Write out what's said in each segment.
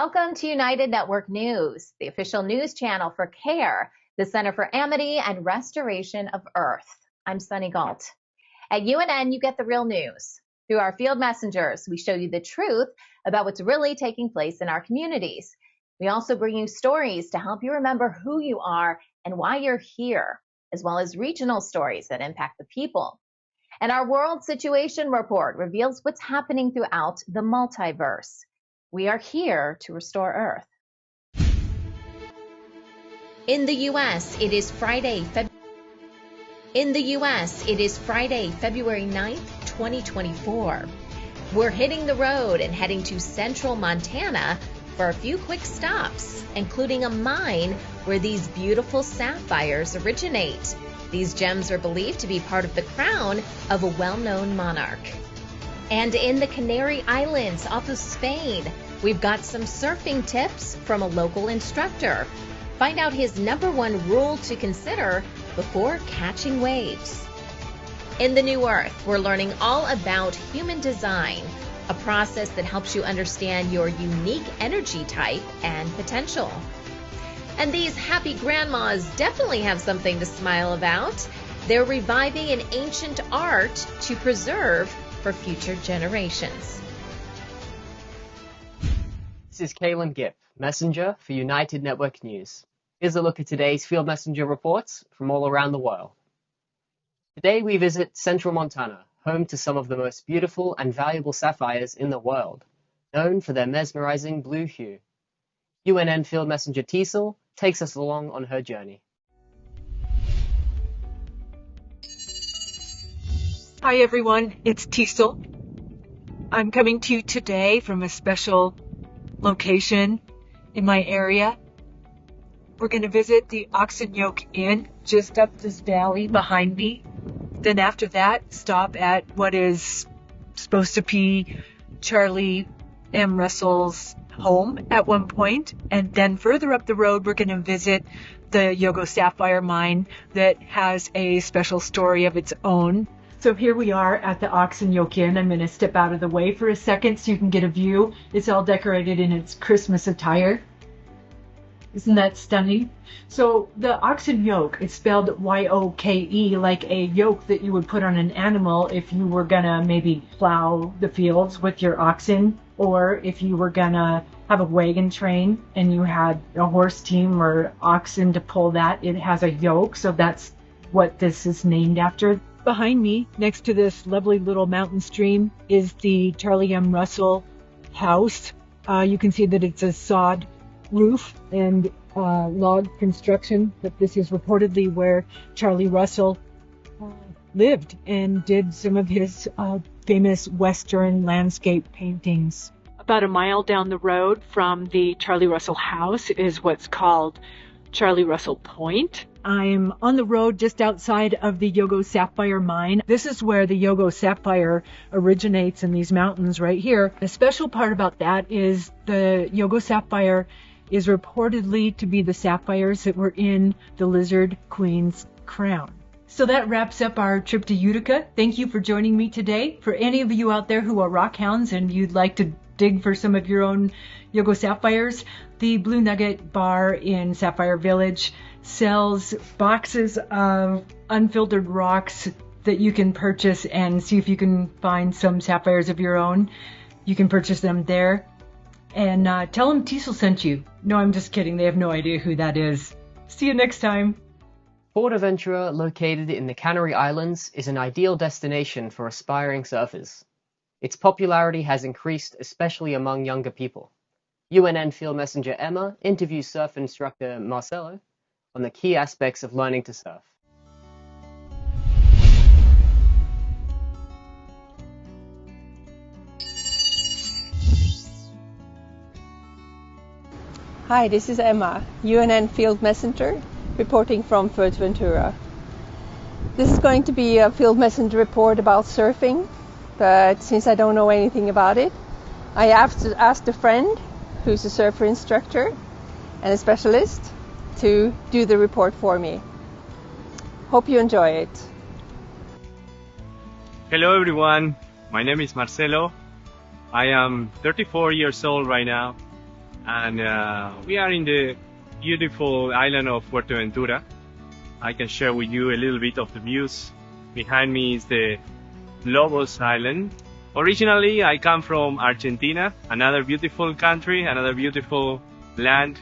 Welcome to United Network News, the official news channel for CARE, the Center for Amity and Restoration of Earth. I'm Sunny Galt. At UNN, you get the real news. Through our field messengers, we show you the truth about what's really taking place in our communities. We also bring you stories to help you remember who you are and why you're here, as well as regional stories that impact the people. And our World Situation Report reveals what's happening throughout the multiverse. We are here to restore Earth. In the U.S., it is Friday, February 9th, 2024. We're hitting the road and heading to central Montana for a few quick stops, including a mine where these beautiful sapphires originate. These gems are believed to be part of the crown of a well-known monarch. And in the Canary Islands off of Spain, we've got some surfing tips from a local instructor. Find out his #1 rule to consider before catching waves. In the New Earth, we're learning all about human design, a process that helps you understand your unique energy type and potential. And these happy grandmas definitely have something to smile about. They're reviving an ancient art to preserve for future generations. This is Calen Gipp, Messenger for United Network News. Here's a look at today's Field Messenger reports from all around the world. Today we visit central Montana, home to some of the most beautiful and valuable sapphires in the world, known for their mesmerizing blue hue. UNN Field Messenger Teasel takes us along on her journey. Hi everyone, it's Teasel. I'm coming to you today from a special location in my area. We're going to visit the Oxen Yoke Inn just up this valley behind me. Then after that, stop at what is supposed to be Charlie M. Russell's home at one point. And then further up the road, we're going to visit the Yogo Sapphire mine that has a special story of its own. So here we are at the Oxen Yoke Inn. I'm going to step out of the way for a second so you can get a view. It's all decorated in its Christmas attire. Isn't that stunning? So the Oxen Yoke, it's spelled Y-O-K-E, like a yoke that you would put on an animal if you were going to maybe plow the fields with your oxen, or if you were going to have a wagon train and you had a horse team or oxen to pull that. It has a yoke, so that's what this is named after. Behind me, next to this lovely little mountain stream, is the Charlie M. Russell house. You can see that it's a sod roof and log construction, but this is reportedly where Charlie Russell lived and did some of his famous Western landscape paintings. About a mile down the road from the Charlie Russell house is what's called Charlie Russell Point. I'm on the road just outside of the Yogo Sapphire mine. This is where the Yogo Sapphire originates, in these mountains right here. The special part about that is the Yogo Sapphire is reportedly to be the sapphires that were in the Lizard Queen's crown. So that wraps up our trip to Utica. Thank you for joining me today. For any of you out there who are rock hounds and you'd like to dig for some of your own Yogo Sapphires, the Blue Nugget Bar in Sapphire Village sells boxes of unfiltered rocks that you can purchase and see if you can find some sapphires of your own. You can purchase them there. And tell them Teasel sent you. No, I'm just kidding. They have no idea who that is. See you next time. Port Aventura, located in the Canary Islands, is an ideal destination for aspiring surfers. Its popularity has increased, especially among younger people. UNN Field Messenger Emma interviews surf instructor Marcelo on the key aspects of learning to surf. Hi, this is Emma, UNN Field Messenger, reporting from Fuerteventura. This is going to be a Field Messenger report about surfing, but since I don't know anything about it, I have to ask a friend who's a surfer instructor and a specialist to do the report for me. Hope you enjoy it. Hello everyone, my name is Marcelo. I am 34 years old right now. and we are in the beautiful island of Fuerteventura. I can share with you a little bit of the views. Behind me is the Lobos Island. Originally, I come from Argentina, another beautiful country, another beautiful land.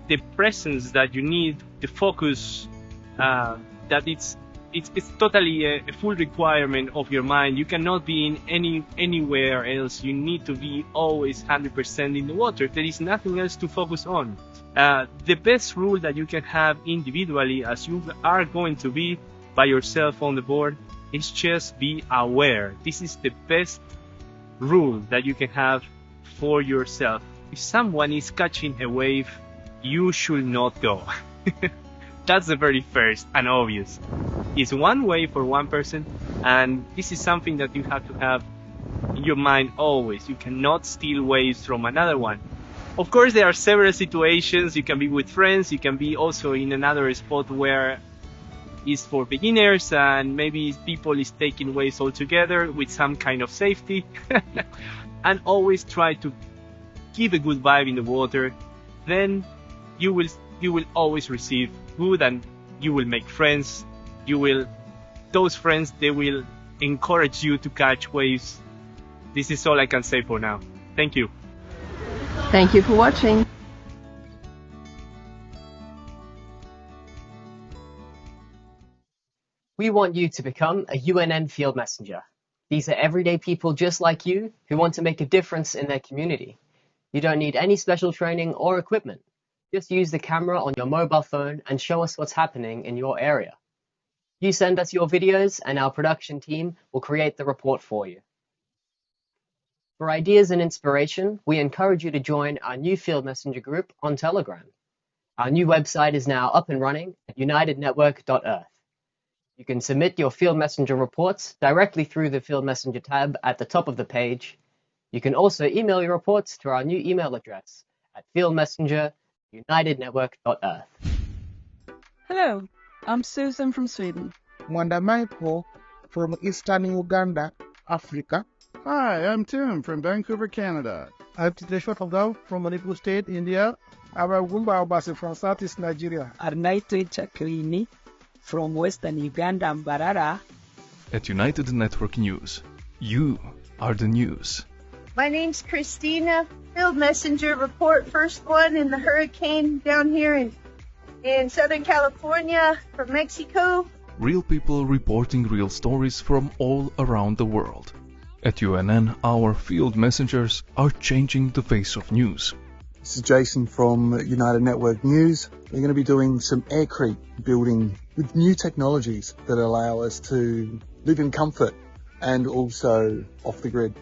The presence that you need, the focus, that it's totally a full requirement of your mind. You cannot be in anywhere else. You need to be always 100% in the water. There is nothing else to focus on. The best rule that you can have individually, as you are going to be by yourself on the board, is just be aware. This is the best rule that you can have for yourself. If someone is catching a wave, you should not go. That's the very first and obvious. It's one way for one person, and this is something that you have to have in your mind always. You cannot steal waves from another one. Of course, there are several situations. You can be with friends. You can be also in another spot where it's for beginners, and maybe people is taking waves altogether with some kind of safety. And always try to keep a good vibe in the water. Then you will always receive good, and you will make friends. Those friends, they will encourage you to catch waves. This is all I can say for now. Thank you. Thank you for watching. We want you to become a UNN field messenger. These are everyday people just like you who want to make a difference in their community. You don't need any special training or equipment. Just use the camera on your mobile phone and show us what's happening in your area. You send us your videos and our production team will create the report for you. For ideas and inspiration, we encourage you to join our new Field Messenger group on Telegram. Our new website is now up and running at unitednetwork.earth. You can submit your Field Messenger reports directly through the Field Messenger tab at the top of the page. You can also email your reports to our new email address at fieldmessenger@unitednetwork.earth. Hello, I'm Susan from Sweden. Mwanda Michael from Eastern Uganda, Africa. Hi, I'm Tim from Vancouver, Canada. I'm Titeshwar Fagao from Manipur State, India. I'm Agumba Obasi from Southeast Nigeria. Arnaito Chakrini from Western Uganda, Mbarara. At United Network News, you are the news. My name's Christina, Field Messenger, report first one in the hurricane down here in Southern California from Mexico. Real people reporting real stories from all around the world. At UNN, our field messengers are changing the face of news. This is Jason from United Network News. We're going to be doing some aircrete building with new technologies that allow us to live in comfort and also off the grid.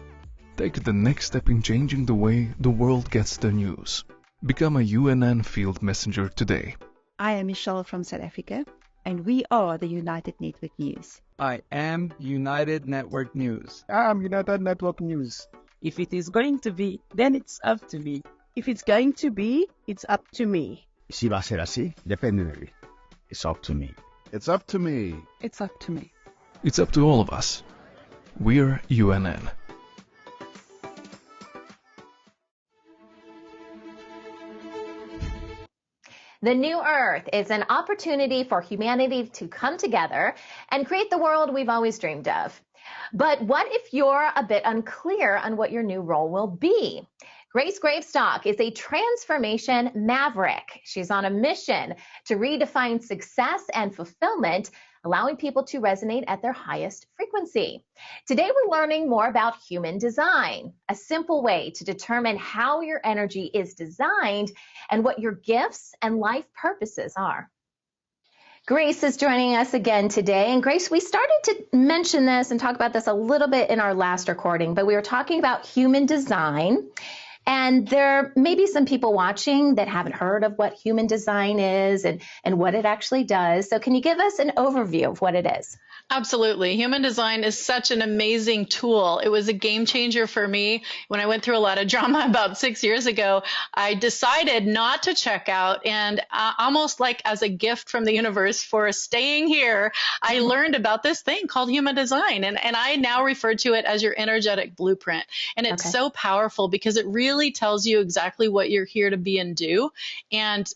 Take the next step in changing the way the world gets their news. Become a UNN field messenger today. I am Michelle from South Africa, and we are the United Network News. I am United Network News. I am United Network News. If it is going to be, then it's up to me. If it's going to be, it's up to me. Si va a ser así, depende de mí. It's up to me. It's up to me. It's up to me. It's up to all of us. We're UNN. The New Earth is an opportunity for humanity to come together and create the world we've always dreamed of. But what if you're a bit unclear on what your new role will be? Grace Gravestock is a transformation maverick. She's on a mission to redefine success and fulfillment, allowing people to resonate at their highest frequency. Today, we're learning more about human design, a simple way to determine how your energy is designed and what your gifts and life purposes are. Grace is joining us again today. And Grace, we started to mention this and talk about this a little bit in our last recording, but we were talking about human design. And there may be some people watching that haven't heard of what human design is and what it actually does. So can you give us an overview of what it is? Absolutely. Human design is such an amazing tool. It was a game changer for me. When I went through a lot of drama about 6 years ago, I decided not to check out, and almost like as a gift from the universe for staying here, I learned about this thing called human design. And I now refer to it as your energetic blueprint. And it's so powerful because it really really tells you exactly what you're here to be and do. And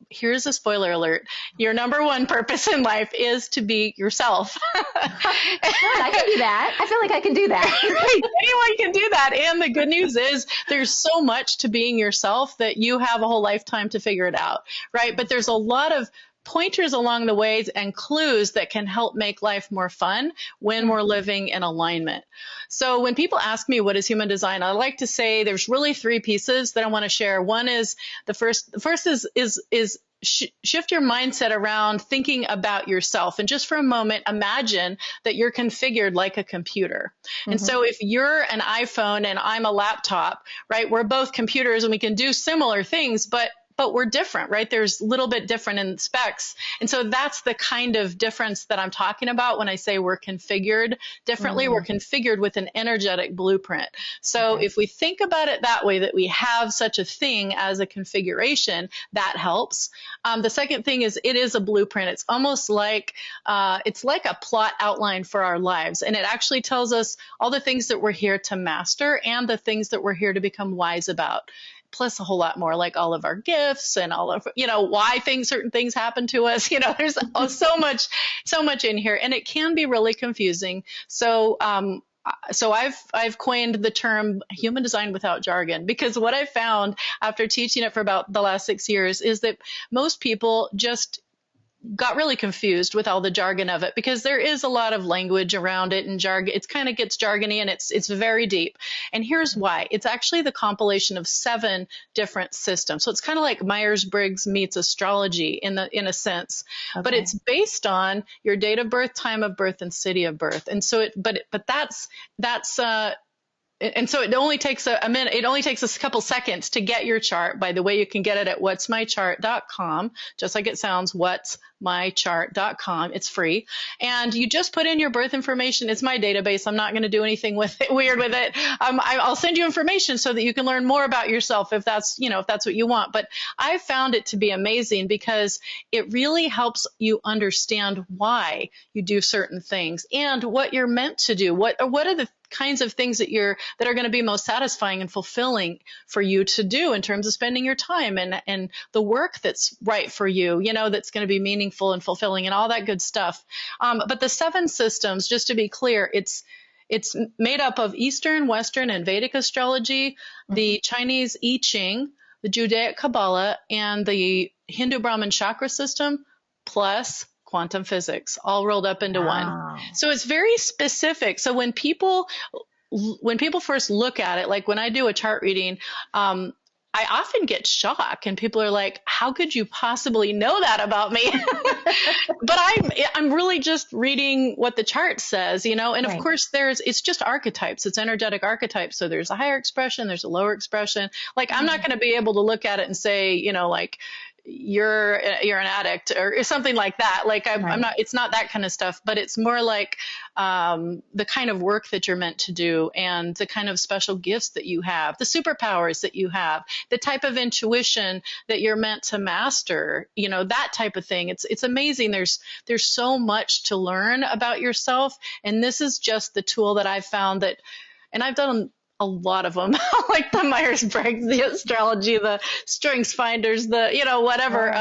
here's a spoiler alert. Your number one purpose in life is to be yourself. Good, I can do that. I feel like I can do that. Anyone can do that. And the good news is there's so much to being yourself that you have a whole lifetime to figure it out, right? But there's a lot of pointers along the ways and clues that can help make life more fun when we're living in alignment. So when people ask me what is human design, I like to say there's really three pieces that I want to share. One is the first is shift your mindset around thinking about yourself. And just for a moment, imagine that you're configured like a computer. And so if you're an iPhone and I'm a laptop, right, we're both computers and we can do similar things, but we're different, right? There's a little bit different in specs. And so that's the kind of difference that I'm talking about when I say we're configured differently. We're configured with an energetic blueprint. So if we think about it that way, that we have such a thing as a configuration, that helps. The second thing is it is a blueprint. It's almost like, it's like a plot outline for our lives. And it actually tells us all the things that we're here to master and the things that we're here to become wise about. Plus a whole lot more, like all of our gifts and all of, why certain things happen to us. There's so much in here, and it can be really confusing. So I've coined the term human design without jargon, because what I found after teaching it for about the last 6 years is that most people just got really confused with all the jargon of it, because there is a lot of language around it and jargon. It kind of gets jargony and it's very deep. And here's why. It's actually the compilation of 7 different systems. So it's kind of like Myers-Briggs meets astrology in a sense, but it's based on your date of birth, time of birth, and city of birth. And so and so it only takes a minute. It only takes a couple seconds to get your chart. By the way, you can get it at whatsmychart.com, just like it sounds, whatsmychart.com. It's free. And you just put in your birth information. It's my database. I'm not going to do anything weird with it. I'll send you information so that you can learn more about yourself if that's what you want. But I found it to be amazing because it really helps you understand why you do certain things and what you're meant to do. What are the kinds of things that are going to be most satisfying and fulfilling for you to do in terms of spending your time and the work that's right for you, that's going to be meaningful and fulfilling and all that good stuff. But the 7 systems, just to be clear, it's made up of Eastern, Western, and Vedic astrology, the Chinese I Ching, the Judaic Kabbalah, and the Hindu Brahmin chakra system, plus quantum physics, all rolled up into one. So it's very specific. So when people first look at it, like when I do a chart reading, I often get shocked and people are like, how could you possibly know that about me? But I'm really just reading what the chart says, and of course it's just archetypes. It's energetic archetypes. So there's a higher expression, there's a lower expression. Like I'm not going to be able to look at it and say, like, you're an addict or something like that. Like I'm not, it's not that kind of stuff, but it's more like the kind of work that you're meant to do and the kind of special gifts that you have, the superpowers that you have, the type of intuition that you're meant to master, that type of thing. It's amazing. There's so much to learn about yourself. And this is just the tool that I've found and I've done a lot of them, like the Myers-Briggs, the astrology, the strengths finders, whatever.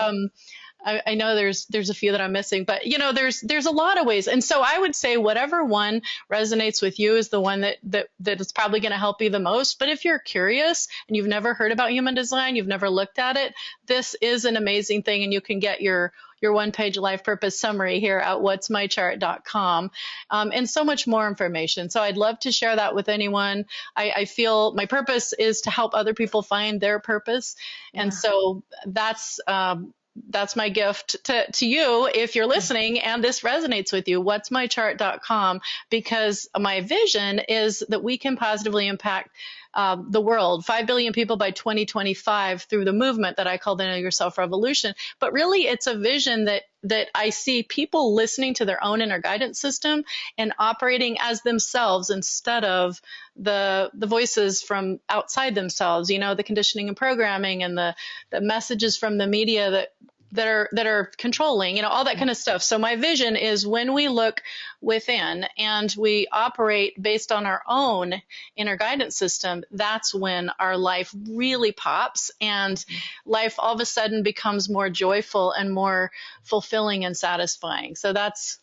I know there's a few that I'm missing, but there's a lot of ways. And so I would say whatever one resonates with you is the one that is probably going to help you the most. But if you're curious and you've never heard about human design, you've never looked at it, this is an amazing thing. And you can get your one-page life purpose summary here at whatsmychart.com, and so much more information. So I'd love to share that with anyone. I feel my purpose is to help other people find their purpose. And so that's my gift to you if you're listening and this resonates with you, whatsmychart.com, because my vision is that we can positively impact the world, 5 billion people by 2025 through the movement that I call the Know Yourself Revolution. But really, it's a vision that I see people listening to their own inner guidance system and operating as themselves instead of the voices from outside themselves, the conditioning and programming and the messages from the media that that are controlling, you know, all that kind of stuff. So my vision is when we look within and we operate based on our own inner guidance system, that's when our life really pops and life all of a sudden becomes more joyful and more fulfilling and satisfying. So that's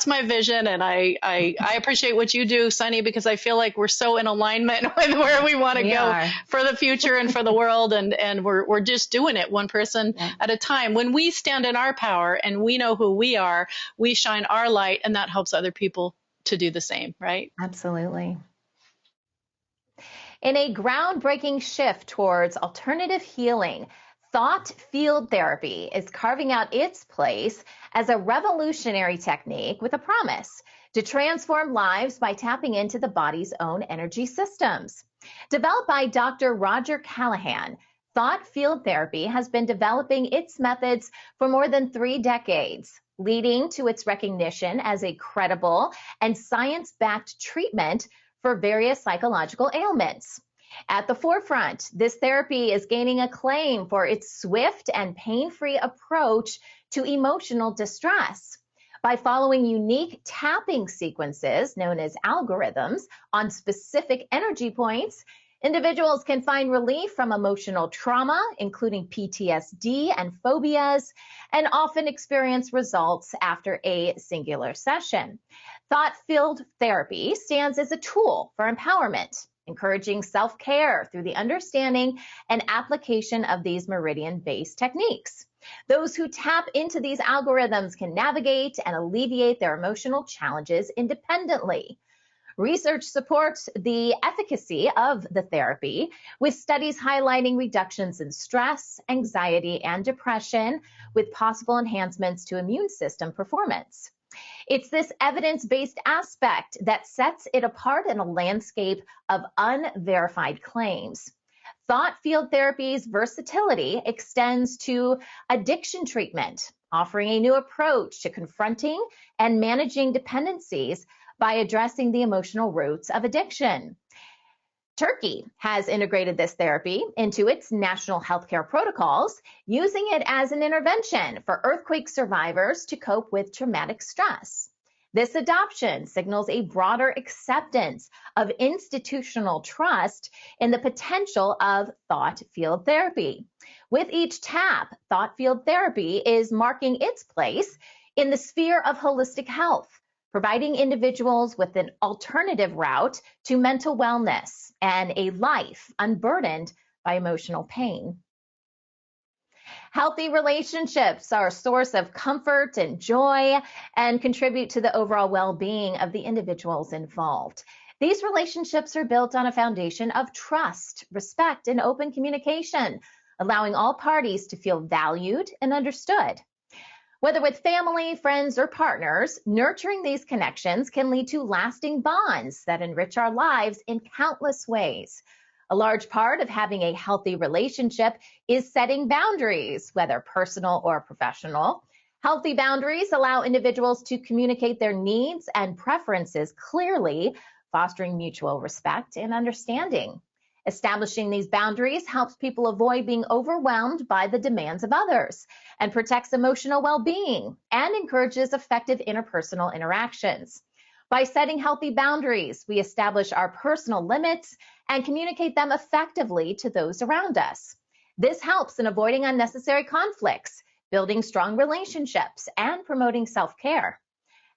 my vision, and I appreciate what you do, Sunny, because I feel like we're so in alignment with where we want to go for the future and for the world, and we're just doing it one person at a time. When we stand in our power and we know who we are, we shine our light, and that helps other people to do the same, right? Absolutely. In a groundbreaking shift towards alternative healing, thought field therapy is carving out its place as a revolutionary technique with a promise to transform lives by tapping into the body's own energy systems. Developed by Dr. Roger Callahan, thought field therapy has been developing its methods for more than 3 decades, leading to its recognition as a credible and science-backed treatment for various psychological ailments. At the forefront, this therapy is gaining acclaim for its swift and pain-free approach to emotional distress. By following unique tapping sequences known as algorithms on specific energy points, individuals can find relief from emotional trauma, including PTSD and phobias, and often experience results after a singular session. Thought field therapy stands as a tool for empowerment, encouraging self-care through the understanding and application of these meridian-based techniques. Those who tap into these algorithms can navigate and alleviate their emotional challenges independently. Research supports the efficacy of the therapy, with studies highlighting reductions in stress, anxiety, and depression, with possible enhancements to immune system performance. It's this evidence-based aspect that sets it apart in a landscape of unverified claims. Thought field therapy's versatility extends to addiction treatment, offering a new approach to confronting and managing dependencies by addressing the emotional roots of addiction. Turkey has integrated this therapy into its national healthcare protocols, using it as an intervention for earthquake survivors to cope with traumatic stress. This adoption signals a broader acceptance of institutional trust in the potential of thought field therapy. With each tap, thought field therapy is marking its place in the sphere of holistic health, providing individuals with an alternative route to mental wellness and a life unburdened by emotional pain. Healthy relationships are a source of comfort and joy and contribute to the overall well-being of the individuals involved. These relationships are built on a foundation of trust, respect, and open communication, allowing all parties to feel valued and understood. Whether with family, friends, or partners, nurturing these connections can lead to lasting bonds that enrich our lives in countless ways. A large part of having a healthy relationship is setting boundaries, whether personal or professional. Healthy boundaries allow individuals to communicate their needs and preferences clearly, fostering mutual respect and understanding. Establishing these boundaries helps people avoid being overwhelmed by the demands of others and protects emotional well-being and encourages effective interpersonal interactions. By setting healthy boundaries, we establish our personal limits and communicate them effectively to those around us. This helps in avoiding unnecessary conflicts, building strong relationships, and promoting self-care.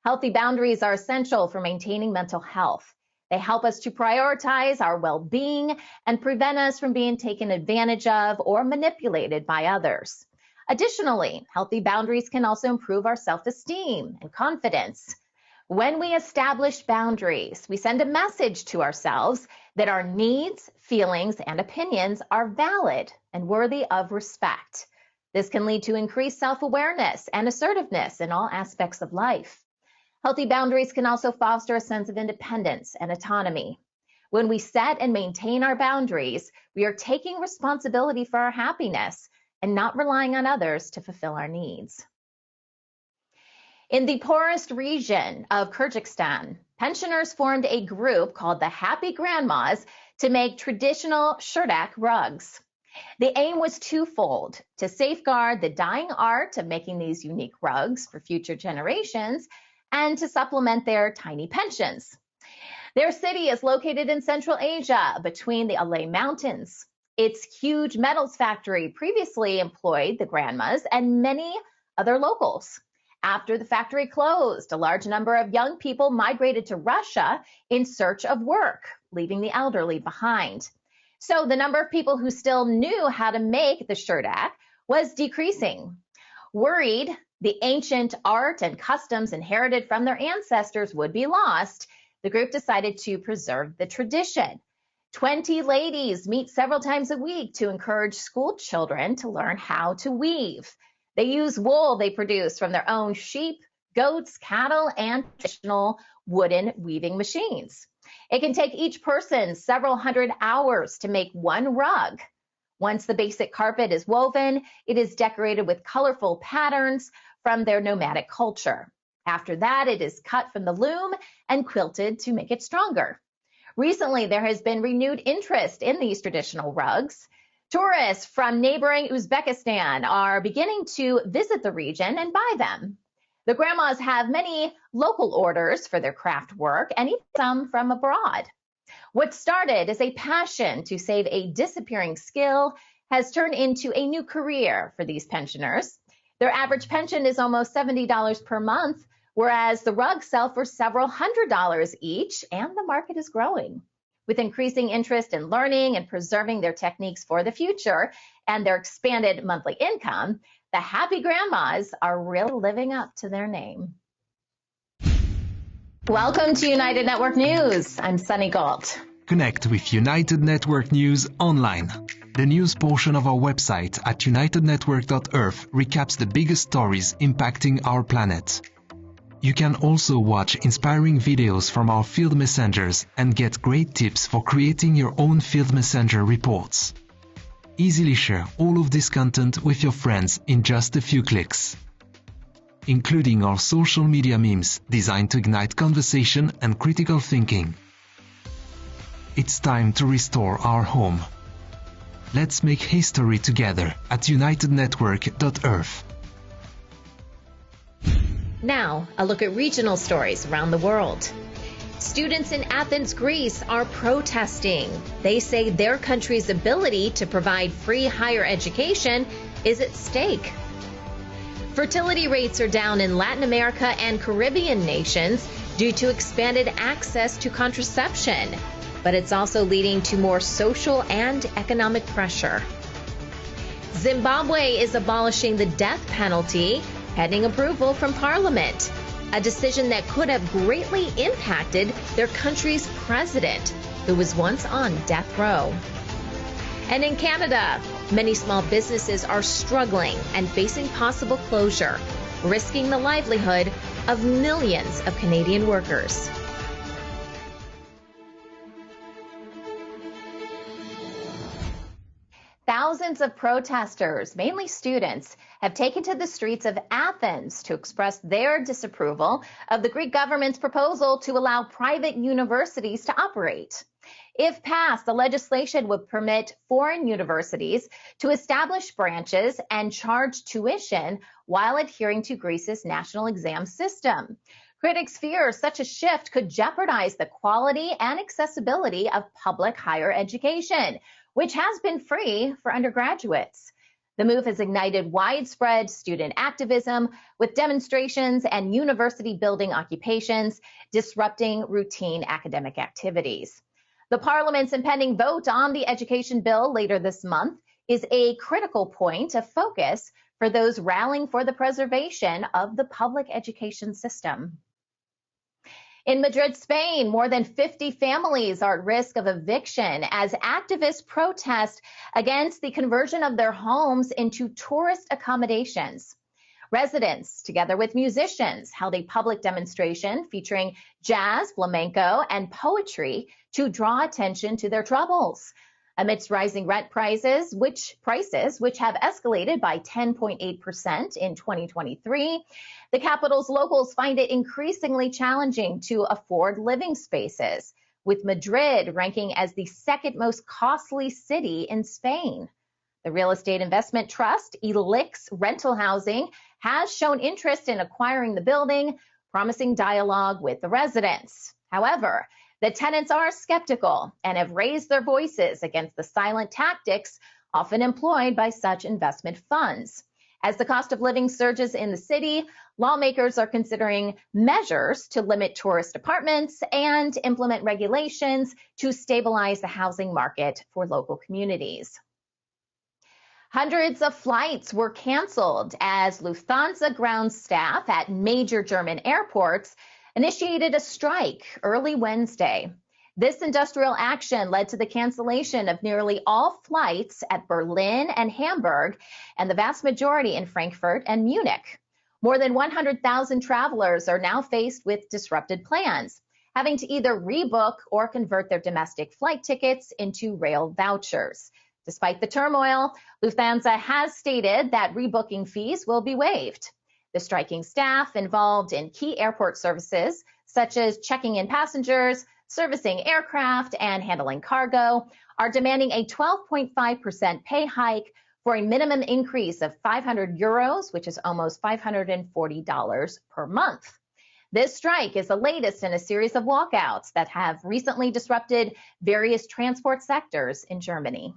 Healthy boundaries are essential for maintaining mental health. They help us to prioritize our well-being and prevent us from being taken advantage of or manipulated by others. Additionally, healthy boundaries can also improve our self-esteem and confidence. When we establish boundaries, we send a message to ourselves that our needs, feelings, and opinions are valid and worthy of respect. This can lead to increased self-awareness and assertiveness in all aspects of life. Healthy boundaries can also foster a sense of independence and autonomy. When we set and maintain our boundaries, we are taking responsibility for our happiness and not relying on others to fulfill our needs. In the poorest region of Kyrgyzstan, pensioners formed a group called the Happy Grandmas to make traditional shurdak rugs. The aim was twofold: to safeguard the dying art of making these unique rugs for future generations and to supplement their tiny pensions. Their city is located in Central Asia between the Alay Mountains. Its huge metals factory previously employed the grandmas and many other locals. After the factory closed, a large number of young people migrated to Russia in search of work, leaving the elderly behind. So the number of people who still knew how to make the shirdak was decreasing. Worried the ancient art and customs inherited from their ancestors would be lost, the group decided to preserve the tradition. 20 ladies meet several times a week to encourage school children to learn how to weave. They use wool they produce from their own sheep, goats, cattle, and traditional wooden weaving machines. It can take each person several hundred hours to make one rug. Once the basic carpet is woven, it is decorated with colorful patterns from their nomadic culture. After that, it is cut from the loom and quilted to make it stronger. Recently, there has been renewed interest in these traditional rugs. Tourists from neighboring Uzbekistan are beginning to visit the region and buy them. The grandmas have many local orders for their craft work and even some from abroad. What started as a passion to save a disappearing skill has turned into a new career for these pensioners. Their average pension is almost $70 per month, whereas the rugs sell for several $100s each, and the market is growing. With increasing interest in learning and preserving their techniques for the future and their expanded monthly income, the happy grandmas are really living up to their name. Welcome to United Network News. I'm Sunny Galt. Connect with United Network News online. The news portion of our website at unitednetwork.earth recaps the biggest stories impacting our planet. You can also watch inspiring videos from our field messengers and get great tips for creating your own field messenger reports. Easily share all of this content with your friends in just a few clicks, including our social media memes designed to ignite conversation and critical thinking. It's time to restore our home. Let's make history together at unitednetwork.earth. Now, a look at regional stories around the world. Students in Athens, Greece are protesting. They say their country's ability to provide free higher education is at stake. Fertility rates are down in Latin America and Caribbean nations due to expanded access to contraception, but it's also leading to more social and economic pressure. Zimbabwe is abolishing the death penalty, pending approval from Parliament, a decision that could have greatly impacted their country's president, who was once on death row. And in Canada, many small businesses are struggling and facing possible closure, risking the livelihood of millions of Canadian workers. Thousands of protesters, mainly students, have taken to the streets of Athens to express their disapproval of the Greek government's proposal to allow private universities to operate. If passed, the legislation would permit foreign universities to establish branches and charge tuition while adhering to Greece's national exam system. Critics fear such a shift could jeopardize the quality and accessibility of public higher education, which has been free for undergraduates. The move has ignited widespread student activism, with demonstrations and university building occupations disrupting routine academic activities. The Parliament's impending vote on the education bill later this month is a critical point of focus for those rallying for the preservation of the public education system. In Madrid, Spain, more than 50 families are at risk of eviction as activists protest against the conversion of their homes into tourist accommodations. Residents, together with musicians, held a public demonstration featuring jazz, flamenco, and poetry to draw attention to their troubles. Amidst rising rent prices, which have escalated by 10.8% in 2023, the capital's locals find it increasingly challenging to afford living spaces, with Madrid ranking as the second most costly city in Spain. The real estate investment trust, Elix Rental Housing, has shown interest in acquiring the building, promising dialogue with the residents. However, the tenants are skeptical and have raised their voices against the silent tactics often employed by such investment funds. As the cost of living surges in the city, lawmakers are considering measures to limit tourist apartments and implement regulations to stabilize the housing market for local communities. Hundreds of flights were canceled as Lufthansa ground staff at major German airports initiated a strike early Wednesday. This industrial action led to the cancellation of nearly all flights at Berlin and Hamburg, and the vast majority in Frankfurt and Munich. More than 100,000 travelers are now faced with disrupted plans, having to either rebook or convert their domestic flight tickets into rail vouchers. Despite the turmoil, Lufthansa has stated that rebooking fees will be waived. The striking staff involved in key airport services, such as checking in passengers, servicing aircraft, and handling cargo, are demanding a 12.5% pay hike for a minimum increase of 500 euros, which is almost $540 per month. This strike is the latest in a series of walkouts that have recently disrupted various transport sectors in Germany.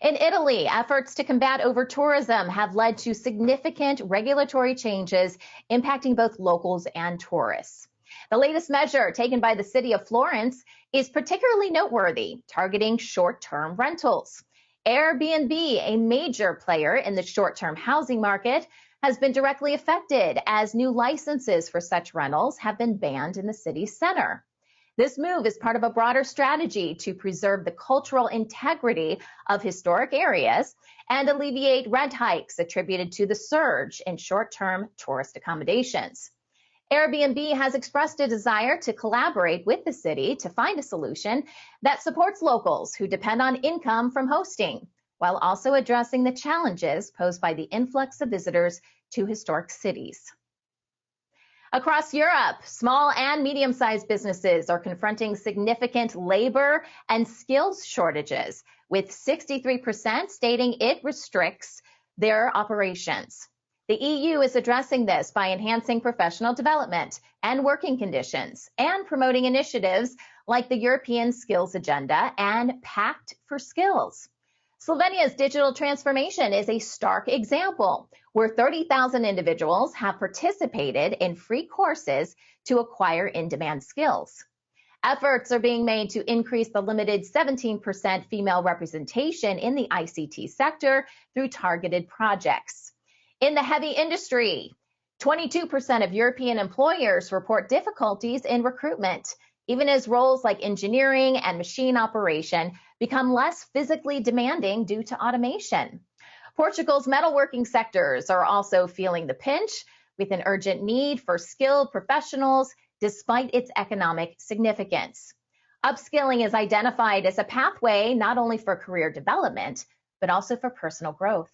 In Italy, efforts to combat over-tourism have led to significant regulatory changes impacting both locals and tourists. The latest measure taken by the city of Florence is particularly noteworthy, targeting short-term rentals. Airbnb, a major player in the short-term housing market, has been directly affected as new licenses for such rentals have been banned in the city's center. This move is part of a broader strategy to preserve the cultural integrity of historic areas and alleviate rent hikes attributed to the surge in short-term tourist accommodations. Airbnb has expressed a desire to collaborate with the city to find a solution that supports locals who depend on income from hosting, while also addressing the challenges posed by the influx of visitors to historic cities. Across Europe, small and medium-sized businesses are confronting significant labor and skills shortages, with 63% stating it restricts their operations. The EU is addressing this by enhancing professional development and working conditions and promoting initiatives like the European Skills Agenda and Pact for Skills. Slovenia's digital transformation is a stark example, where 30,000 individuals have participated in free courses to acquire in-demand skills. Efforts are being made to increase the limited 17% female representation in the ICT sector through targeted projects. In the heavy industry, 22% of European employers report difficulties in recruitment, even as roles like engineering and machine operation become less physically demanding due to automation. Portugal's metalworking sectors are also feeling the pinch, with an urgent need for skilled professionals despite its economic significance. Upskilling is identified as a pathway not only for career development, but also for personal growth.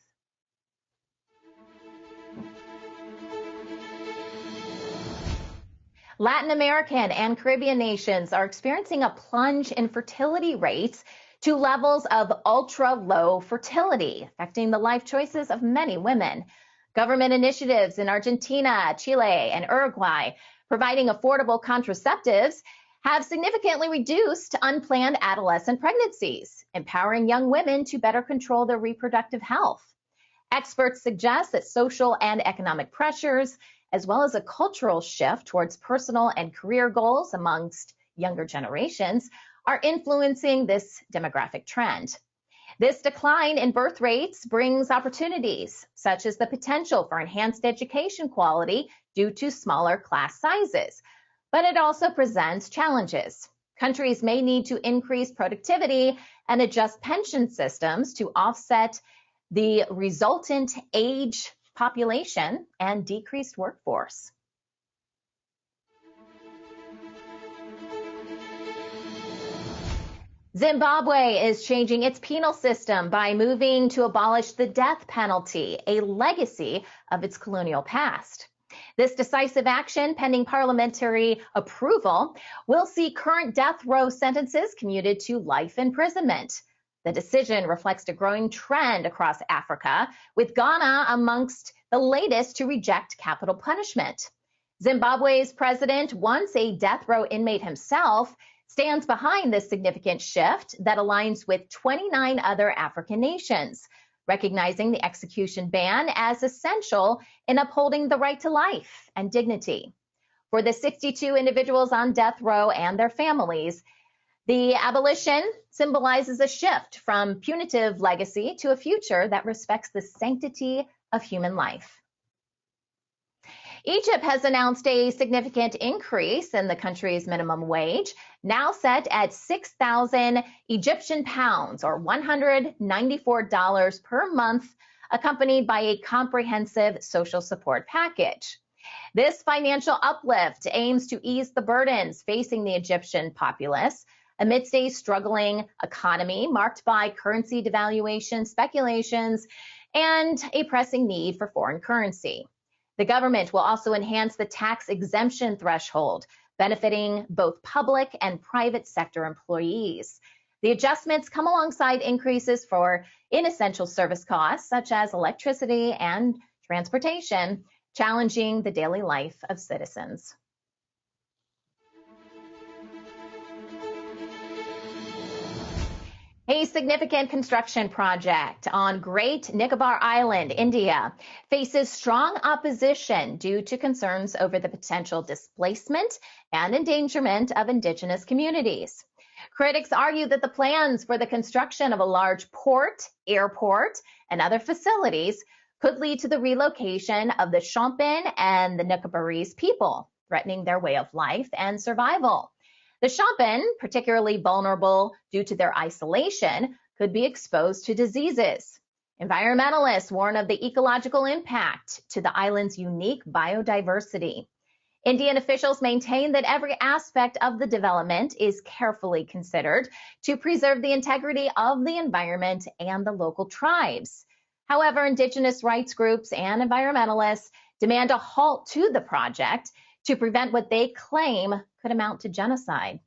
Latin American and Caribbean nations are experiencing a plunge in fertility rates to levels of ultra-low fertility, affecting the life choices of many women. Government initiatives in Argentina, Chile, and Uruguay providing affordable contraceptives have significantly reduced unplanned adolescent pregnancies, empowering young women to better control their reproductive health. Experts suggest that social and economic pressures, as well as a cultural shift towards personal and career goals amongst younger generations, are influencing this demographic trend. This decline in birth rates brings opportunities, such as the potential for enhanced education quality due to smaller class sizes, but it also presents challenges. Countries may need to increase productivity and adjust pension systems to offset the resultant age population and decreased workforce. Zimbabwe is changing its penal system by moving to abolish the death penalty, a legacy of its colonial past. This decisive action, pending parliamentary approval, will see current death row sentences commuted to life imprisonment. The decision reflects a growing trend across Africa, with Ghana amongst the latest to reject capital punishment. Zimbabwe's president, once a death row inmate himself, stands behind this significant shift that aligns with 29 other African nations, recognizing the execution ban as essential in upholding the right to life and dignity. For the 62 individuals on death row and their families, the abolition symbolizes a shift from punitive legacy to a future that respects the sanctity of human life. Egypt has announced a significant increase in the country's minimum wage, now set at 6,000 Egyptian pounds or $194 per month, accompanied by a comprehensive social support package. This financial uplift aims to ease the burdens facing the Egyptian populace amidst a struggling economy marked by currency devaluation, speculations, and a pressing need for foreign currency. The government will also enhance the tax exemption threshold, benefiting both public and private sector employees. The adjustments come alongside increases for inessential service costs, such as electricity and transportation, challenging the daily life of citizens. A significant construction project on Great Nicobar Island, India, faces strong opposition due to concerns over the potential displacement and endangerment of indigenous communities. Critics argue that the plans for the construction of a large port, airport, and other facilities could lead to the relocation of the Shompen and the Nicobarese people, threatening their way of life and survival. The Shompen, particularly vulnerable due to their isolation, could be exposed to diseases. Environmentalists warn of the ecological impact to the island's unique biodiversity. Indian officials maintain that every aspect of the development is carefully considered to preserve the integrity of the environment and the local tribes. However, indigenous rights groups and environmentalists demand a halt to the project to prevent what they claim could amount to genocide.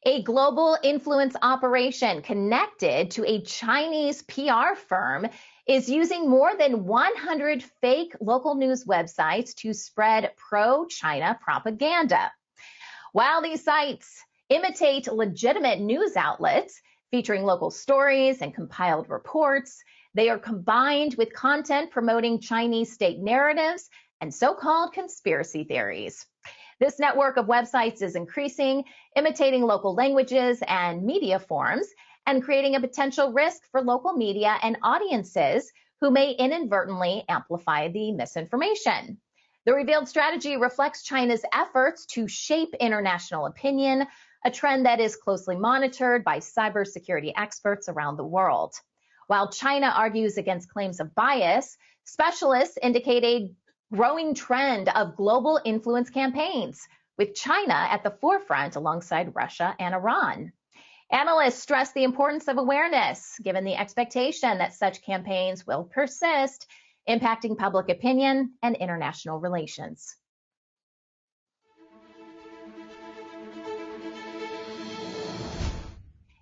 A global influence operation connected to a Chinese PR firm is using more than 100 fake local news websites to spread pro-China propaganda. While these sites imitate legitimate news outlets featuring local stories and compiled reports, they are combined with content promoting Chinese state narratives and so-called conspiracy theories. This network of websites is increasing, imitating local languages and media forms, and creating a potential risk for local media and audiences who may inadvertently amplify the misinformation. The revealed strategy reflects China's efforts to shape international opinion, a trend that is closely monitored by cybersecurity experts around the world. While China argues against claims of bias, specialists indicate a growing trend of global influence campaigns, with China at the forefront alongside Russia and Iran. Analysts stress the importance of awareness, given the expectation that such campaigns will persist, impacting public opinion and international relations.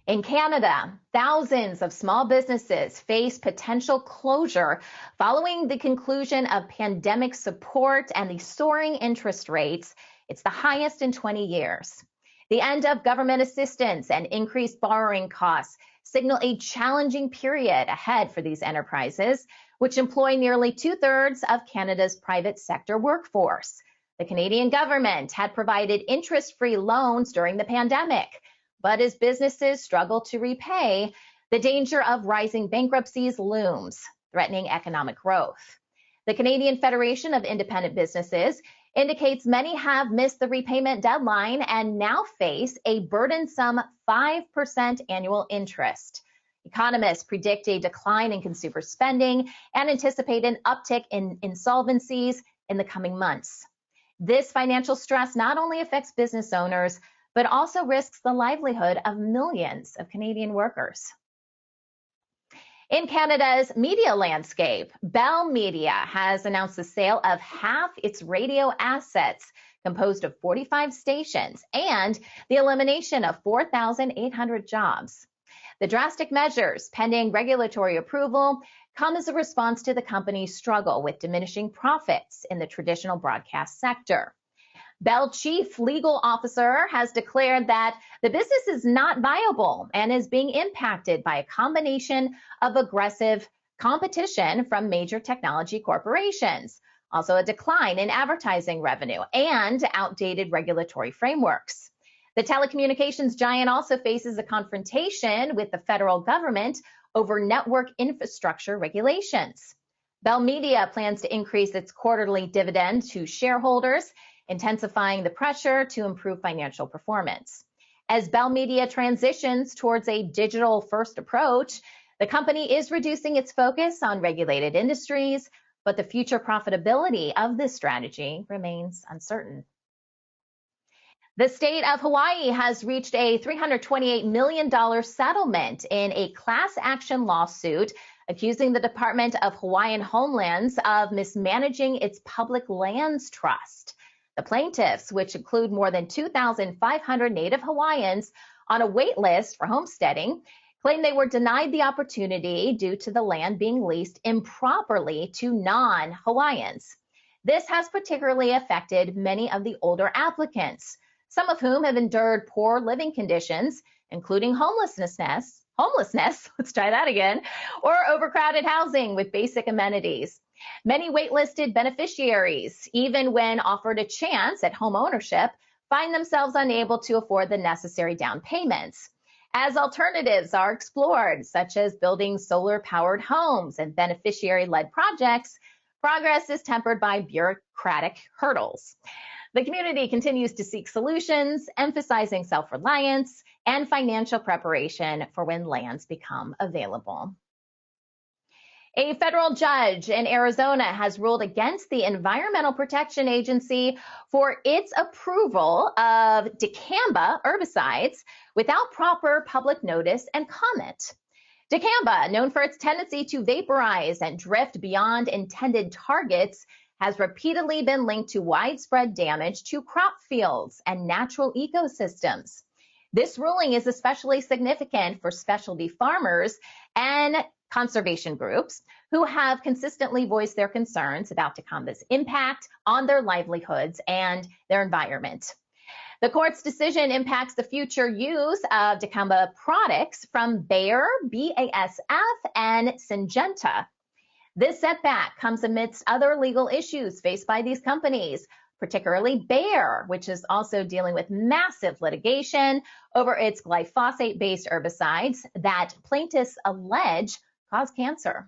In Canada, thousands of small businesses face potential closure following the conclusion of pandemic support and the soaring interest rates. It's the highest in 20 years. The end of government assistance and increased borrowing costs signal a challenging period ahead for these enterprises, which employ nearly 2/3 of Canada's private sector workforce. The Canadian government had provided interest-free loans during the pandemic, but as businesses struggle to repay, the danger of rising bankruptcies looms, threatening economic growth. The Canadian Federation of Independent Businesses indicates many have missed the repayment deadline and now face a burdensome 5% annual interest. Economists predict a decline in consumer spending and anticipate an uptick in insolvencies in the coming months. This financial stress not only affects business owners, but also risks the livelihood of millions of Canadian workers. In Canada's media landscape, Bell Media has announced the sale of half its radio assets, composed of 45 stations, and the elimination of 4,800 jobs. The drastic measures, pending regulatory approval, come as a response to the company's struggle with diminishing profits in the traditional broadcast sector. Bell Chief Legal Officer has declared that the business is not viable and is being impacted by a combination of aggressive competition from major technology corporations, also a decline in advertising revenue, and outdated regulatory frameworks. The telecommunications giant also faces a confrontation with the federal government over network infrastructure regulations. Bell Media plans to increase its quarterly dividend to shareholders, intensifying the pressure to improve financial performance. As Bell Media transitions towards a digital-first approach, the company is reducing its focus on regulated industries, but the future profitability of this strategy remains uncertain. The state of Hawaii has reached a $328 million settlement in a class action lawsuit accusing the Department of Hawaiian Homelands of mismanaging its public lands trust. The plaintiffs, which include more than 2,500 Native Hawaiians on a wait list for homesteading, claim they were denied the opportunity due to the land being leased improperly to non-Hawaiians. This has particularly affected many of the older applicants, some of whom have endured poor living conditions, including homelessness, let's try that again, or overcrowded housing with basic amenities. Many waitlisted beneficiaries, even when offered a chance at home ownership, find themselves unable to afford the necessary down payments. As alternatives are explored, such as building solar-powered homes and beneficiary-led projects, progress is tempered by bureaucratic hurdles. The community continues to seek solutions, emphasizing self-reliance and financial preparation for when lands become available. A federal judge in Arizona has ruled against the Environmental Protection Agency for its approval of dicamba herbicides without proper public notice and comment. Dicamba, known for its tendency to vaporize and drift beyond intended targets, has repeatedly been linked to widespread damage to crop fields and natural ecosystems. This ruling is especially significant for specialty farmers and conservation groups who have consistently voiced their concerns about dicamba's impact on their livelihoods and their environment. The court's decision impacts the future use of dicamba products from Bayer, BASF, and Syngenta. This setback comes amidst other legal issues faced by these companies, particularly Bayer, which is also dealing with massive litigation over its glyphosate-based herbicides that plaintiffs allege cause cancer.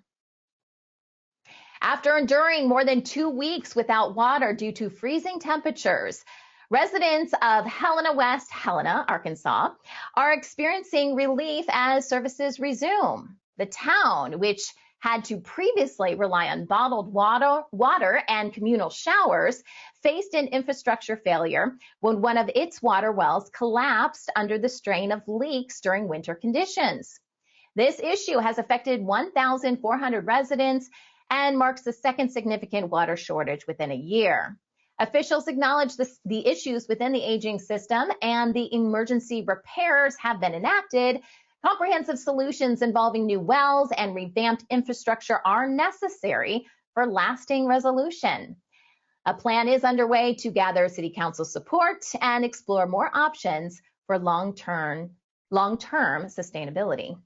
After enduring more than 2 weeks without water due to freezing temperatures, residents of Helena, Arkansas, are experiencing relief as services resume. The town, which had to previously rely on bottled water and communal showers, faced an infrastructure failure when one of its water wells collapsed under the strain of leaks during winter conditions. This issue has affected 1,400 residents and marks the second significant water shortage within a year. Officials acknowledge the issues within the aging system and the emergency repairs have been enacted. Comprehensive solutions involving new wells and revamped infrastructure are necessary for lasting resolution. A plan is underway to gather City Council support and explore more options for long-term sustainability.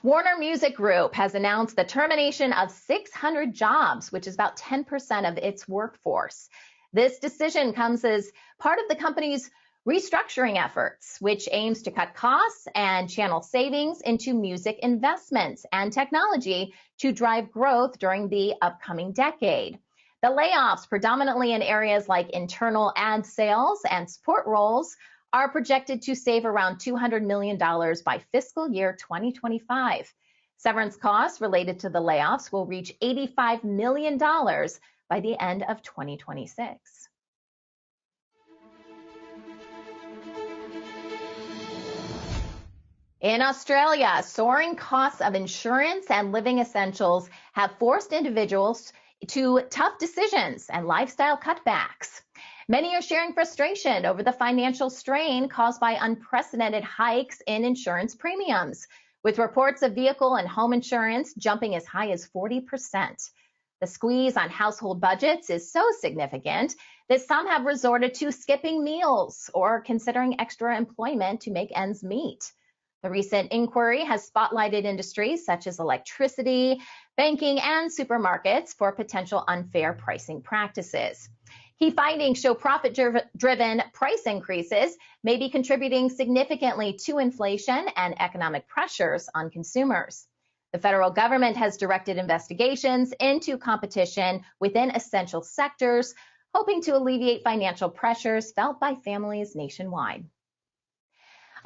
Warner Music Group has announced the termination of 600 jobs, which is about 10% of its workforce. This decision comes as part of the company's restructuring efforts, which aims to cut costs and channel savings into music investments and technology to drive growth during the upcoming decade. The layoffs, predominantly in areas like internal ad sales and support roles, are projected to save around $200 million by fiscal year 2025. Severance costs related to the layoffs will reach $85 million by the end of 2026. In Australia, soaring costs of insurance and living essentials have forced individuals to tough decisions and lifestyle cutbacks. Many are sharing frustration over the financial strain caused by unprecedented hikes in insurance premiums, with reports of vehicle and home insurance jumping as high as 40%. The squeeze on household budgets is so significant that some have resorted to skipping meals or considering extra employment to make ends meet. The recent inquiry has spotlighted industries such as electricity, banking, and supermarkets for potential unfair pricing practices. Key findings show profit-driven price increases may be contributing significantly to inflation and economic pressures on consumers. The federal government has directed investigations into competition within essential sectors, hoping to alleviate financial pressures felt by families nationwide.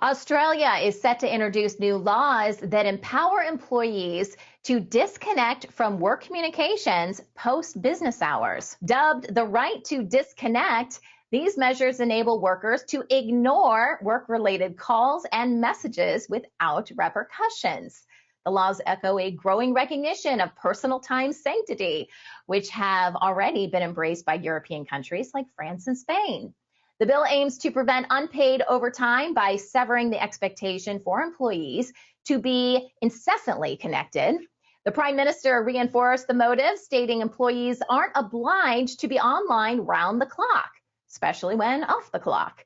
Australia is set to introduce new laws that empower employees to disconnect from work communications post-business hours. Dubbed the right to disconnect, these measures enable workers to ignore work-related calls and messages without repercussions. The laws echo a growing recognition of personal time sanctity, which have already been embraced by European countries like France and Spain. The bill aims to prevent unpaid overtime by severing the expectation for employees to be incessantly connected. The Prime Minister reinforced the motive, stating employees aren't obliged to be online round the clock, especially when off the clock.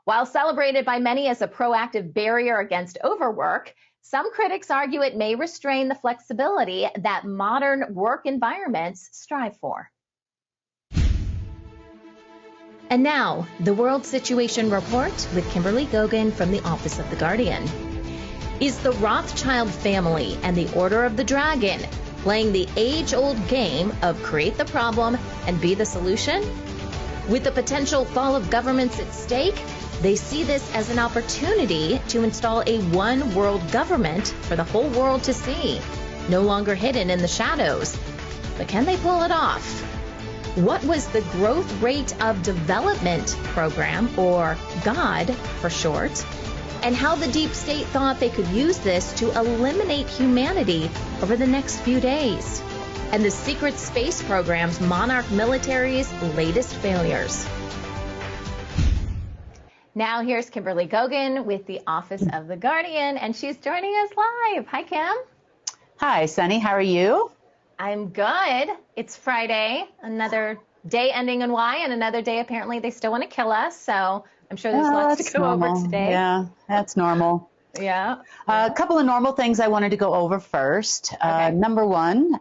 While celebrated by many as a proactive barrier against overwork, some critics argue it may restrain the flexibility that modern work environments strive for. And now, the World Situation Report with Kimberly Gogan from the Office of the Guardian. Is the Rothschild family and the Order of the Dragon playing the age-old game of create the problem and be the solution? With the potential fall of governments at stake, they see this as an opportunity to install a one-world government for the whole world to see, no longer hidden in the shadows. But can they pull it off? What was the Growth Rate of Development Program, or GOD for short, and how the deep state thought they could use this to eliminate humanity over the next few days, and the secret space program's monarch military's latest failures. Now here's Kimberly Gogan with the Office of the Guardian, and she's joining us live. Hi, Kim. Hi, Sunny. How are you? I'm good. It's Friday, another day ending in Y, and another day apparently they still want to kill us. So I'm sure there's lots to go over today. Yeah, that's normal. Yeah. A couple of normal things I wanted to go over first. Okay. Number one,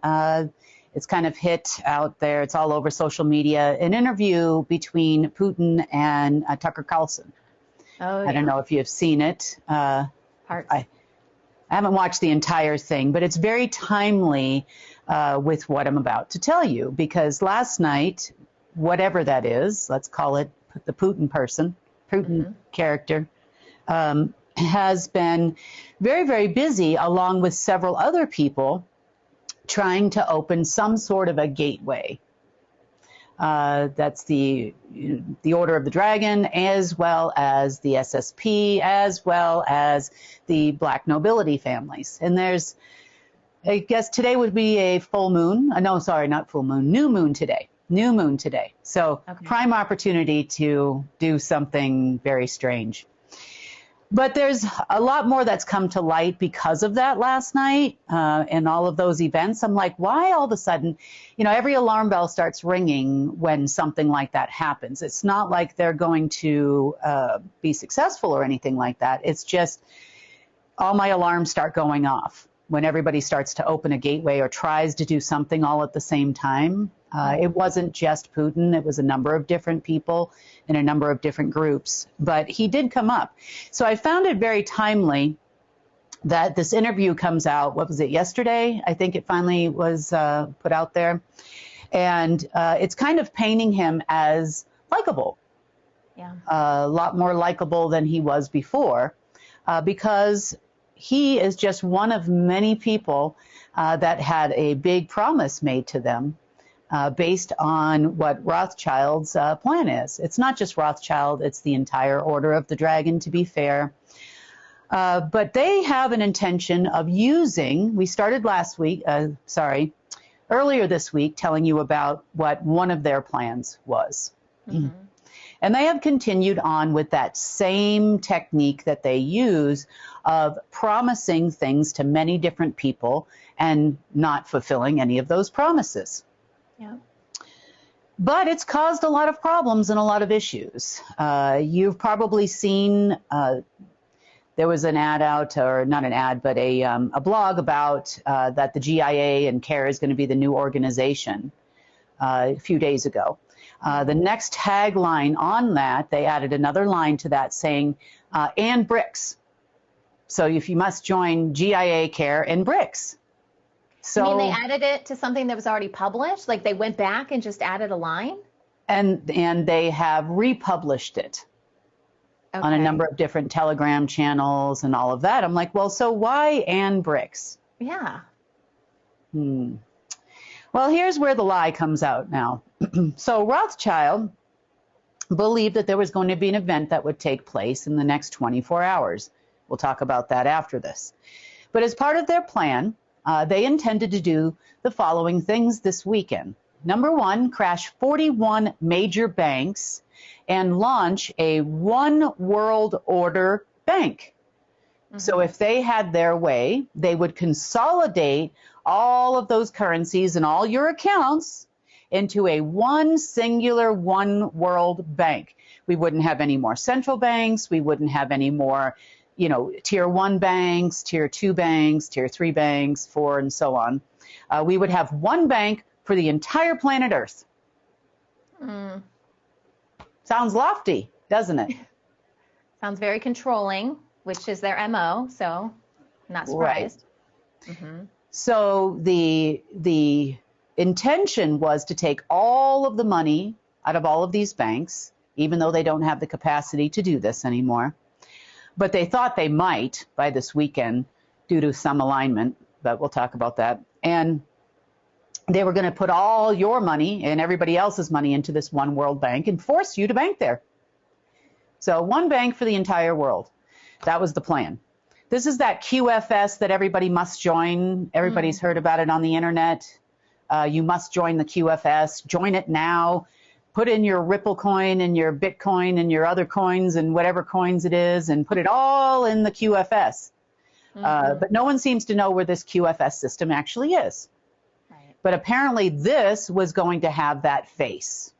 it's kind of hit out there. It's all over social media. An interview between Putin and Tucker Carlson. Oh, yeah. I don't know if you've seen it. Parts. I haven't watched the entire thing, but it's very timely with what I'm about to tell you, because last night, whatever that is, let's call it the Putin character, has been very, very busy, along with several other people, trying to open some sort of a gateway. That's the Order of the Dragon, as well as the SSP, as well as the Black nobility families. And there's, I guess today would be a full moon. No, sorry, not full moon. New moon today. New moon today. So prime opportunity to do something very strange. But there's a lot more that's come to light because of that last night and all of those events. I'm like, why all of a sudden, every alarm bell starts ringing when something like that happens. It's not like they're going to be successful or anything like that. It's just all my alarms start going off when everybody starts to open a gateway or tries to do something all at the same time. It wasn't just Putin. It was a number of different people in a number of different groups. But he did come up. So I found it very timely that this interview comes out. What was it, yesterday? I think it finally was put out there. And it's kind of painting him as likable. Yeah. A lot more likable than he was before, because he is just one of many people that had a big promise made to them based on what Rothschild's plan is. It's not just Rothschild, it's the entire Order of the Dragon, to be fair. But they have an intention of using, we started earlier this week, telling you about what one of their plans was. Mm-hmm. And they have continued on with that same technique that they use of promising things to many different people and not fulfilling any of those promises. Yeah. But it's caused a lot of problems and a lot of issues. You've probably seen there was an ad out, or not an ad, but a blog about that the GIA and CARE is going to be the new organization a few days ago. The next tagline on that, they added another line to that saying, and BRICS. So if you must join GIA, CARE, and BRICS. So, you mean they added it to something that was already published? Like they went back and just added a line? And they have republished it on a number of different Telegram channels and all of that. I'm like, well, so why and BRICS? Yeah. Well, here's where the lie comes out now. So Rothschild believed that there was going to be an event that would take place in the next 24 hours. We'll talk about that after this. But as part of their plan, they intended to do the following things this weekend. Number one, crash 41 major banks and launch a one world order bank. So if they had their way, they would consolidate all of those currencies and all your accounts into a one singular one world bank. We wouldn't have any more central banks. We wouldn't have any more, you know, tier 1 banks, tier 2 banks, tier 3 banks, 4, and so on. We would have one bank for the entire planet Earth. Sounds lofty, doesn't it? Sounds very controlling, which is their MO, so not surprised. Right. So the intention was to take all of the money out of all of these banks, even though they don't have the capacity to do this anymore. But they thought they might by this weekend due to some alignment, but we'll talk about that. And they were going to put all your money and everybody else's money into this one world bank and force you to bank there. So one bank for the entire world. That was the plan. This is that QFS that everybody must join. Everybody's heard about it on the internet. You must join the QFS. Join it now. Put in your Ripple coin and your Bitcoin and your other coins and whatever coins it is and put it all in the QFS. But no one seems to know where this QFS system actually is. But apparently this was going to have that face.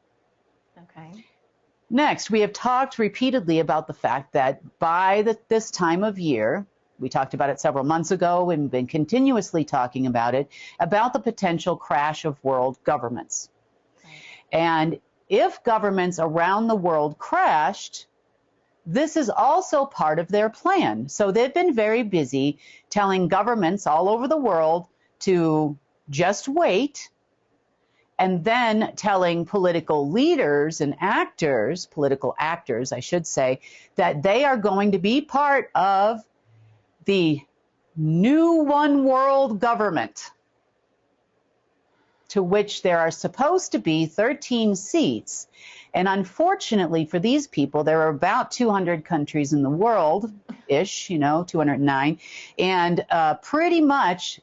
Next, we have talked repeatedly about the fact that by this time of year, we talked about it several months ago and been continuously talking about it, about the potential crash of world governments. And if governments around the world crashed, this is also part of their plan. So they've been very busy telling governments all over the world to just wait, and then telling political leaders and actors, political actors, I should say, that they are going to be part of the new one world government, to which there are supposed to be 13 seats. And unfortunately for these people, there are about 200 countries in the world-ish, 209, and pretty much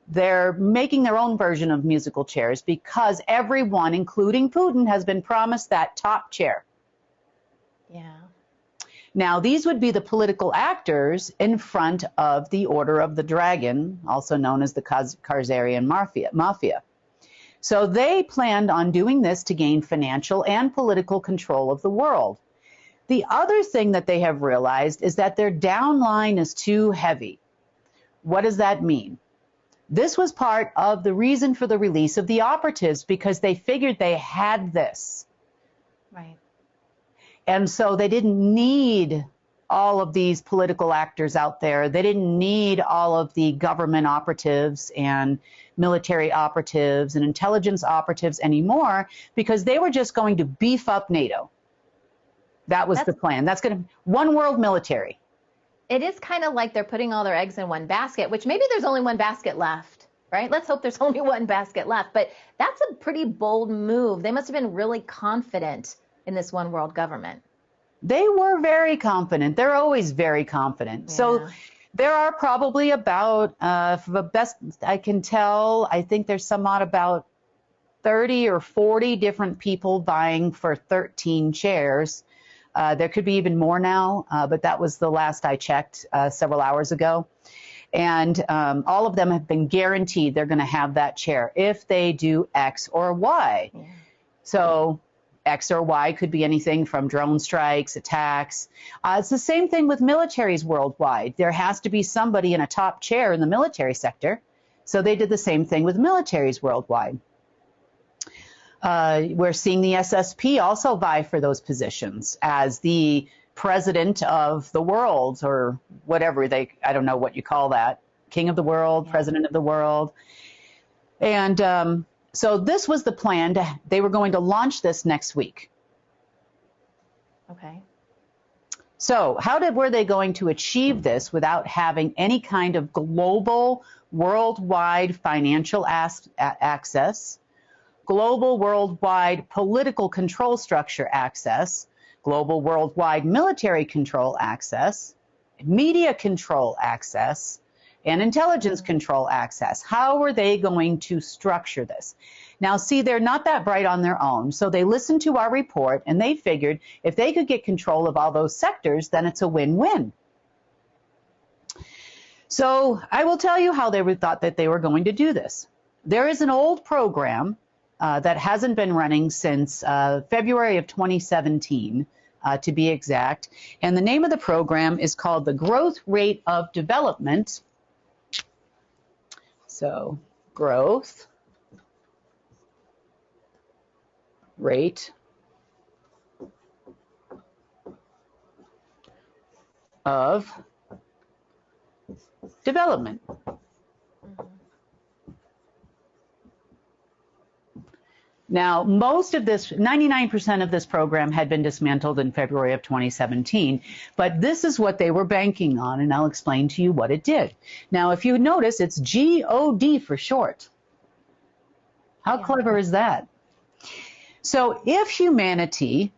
they're making their own version of musical chairs because everyone, including Putin, has been promised that top chair. Yeah. Now, these would be the political actors in front of the Order of the Dragon, also known as the Khazarian Mafia. So they planned on doing this to gain financial and political control of the world. The other thing that they have realized is that their downline is too heavy. What does that mean? This was part of the reason for the release of the operatives, because they figured they had this. Right. And so they didn't need all of these political actors out there. They didn't need all of the government operatives and military operatives and intelligence operatives anymore, because they were just going to beef up NATO. That was the plan. That's going to one world military. It is kind of like they're putting all their eggs in one basket, which maybe there's only one basket left, right? Let's hope there's only one basket left. But that's a pretty bold move. They must have been really confident in this one world government. They were very confident. They're always very confident. Yeah. So there are probably about, for the best I can tell, I think there's some odd about 30 or 40 different people vying for 13 chairs. There could be even more now, but that was the last I checked several hours ago. And all of them have been guaranteed they're going to have that chair if they do X or Y. Yeah. So X or Y could be anything from drone strikes, attacks. It's the same thing with militaries worldwide. There has to be somebody in a top chair in the military sector. So they did the same thing with militaries worldwide. We're seeing the SSP also vie for those positions as the president of the world, or whatever I don't know what you call that, king of the world, president of the world. And so this was the plan. They were going to launch this next week. Okay. So were they going to achieve this without having any kind of global, worldwide financial access, global, worldwide political control structure access, global, worldwide military control access, media control access, and intelligence control access? How are they going to structure this? Now, see, they're not that bright on their own, so they listened to our report, and they figured if they could get control of all those sectors, then it's a win-win. So I will tell you how they thought that they were going to do this. There is an old program that hasn't been running since February of 2017, to be exact, and the name of the program is called the Growth Rate of Development. So, growth rate of development. Now, most of this, 99% of this program had been dismantled in February of 2017, but this is what they were banking on, and I'll explain to you what it did. Now, if you notice, it's GOD for short. How clever is that? So if humanity,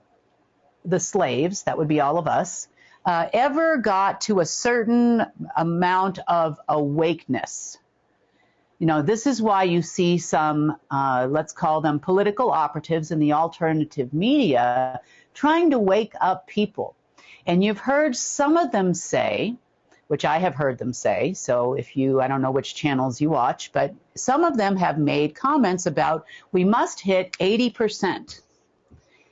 the slaves, that would be all of us, ever got to a certain amount of awakeness, you know, this is why you see some, let's call them political operatives in the alternative media, trying to wake up people. And you've heard some of them say, which I have heard them say, so if you, I don't know which channels you watch, but some of them have made comments about we must hit 80%.